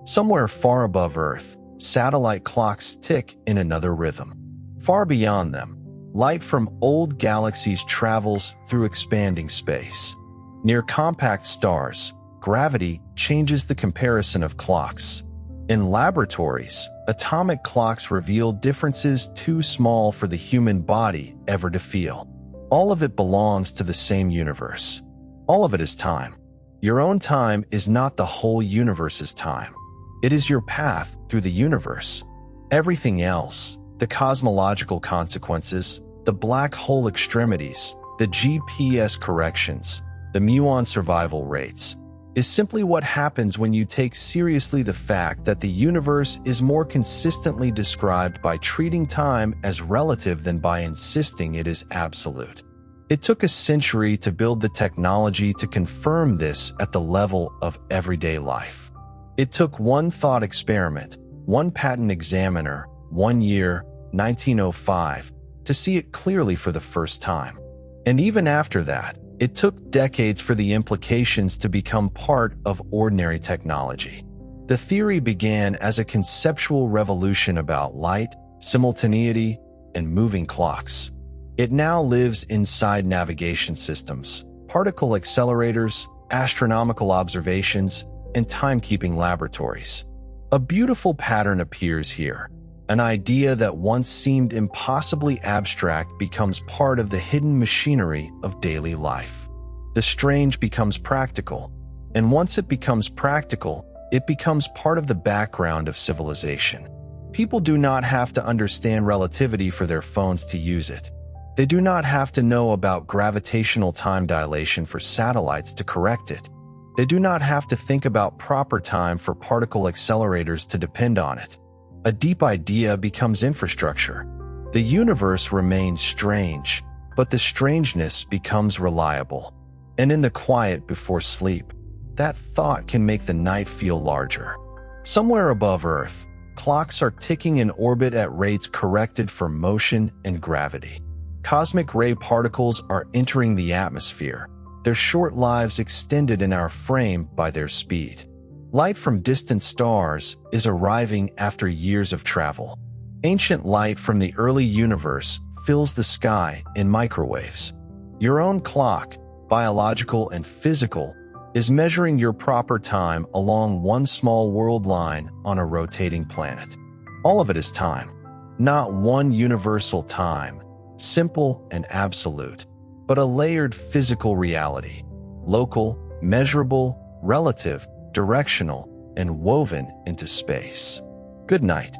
Somewhere far above Earth, satellite clocks tick in another rhythm. Far beyond them, light from old galaxies travels through expanding space. Near compact stars, gravity changes the comparison of clocks. In laboratories, atomic clocks reveal differences too small for the human body ever to feel. All of it belongs to the same universe. All of it is time. Your own time is not the whole universe's time. It is your path through the universe. Everything else, the cosmological consequences, the black hole extremities, the GPS corrections, the muon survival rates, is simply what happens when you take seriously the fact that the universe is more consistently described by treating time as relative than by insisting it is absolute. It took a century to build the technology to confirm this at the level of everyday life. It took one thought experiment, one patent examiner, 1 year, 1905, to see it clearly for the first time. And even after that, it took decades for the implications to become part of ordinary technology. The theory began as a conceptual revolution about light, simultaneity, and moving clocks. It now lives inside navigation systems, particle accelerators, astronomical observations, and timekeeping laboratories. A beautiful pattern appears here. An idea that once seemed impossibly abstract becomes part of the hidden machinery of daily life. The strange becomes practical, and once it becomes practical, it becomes part of the background of civilization. People do not have to understand relativity for their phones to use it. They do not have to know about gravitational time dilation for satellites to correct it. They do not have to think about proper time for particle accelerators to depend on it. A deep idea becomes infrastructure. The universe remains strange, but the strangeness becomes reliable. And in the quiet before sleep, that thought can make the night feel larger. Somewhere above Earth, clocks are ticking in orbit at rates corrected for motion and gravity. Cosmic ray particles are entering the atmosphere, their short lives extended in our frame by their speed. Light from distant stars is arriving after years of travel. Ancient light from the early universe fills the sky in microwaves. Your own clock, biological and physical, is measuring your proper time along one small world line on a rotating planet. All of it is time, not one universal time, simple and absolute, but a layered physical reality, local, measurable, relative, directional, and woven into space. Good night.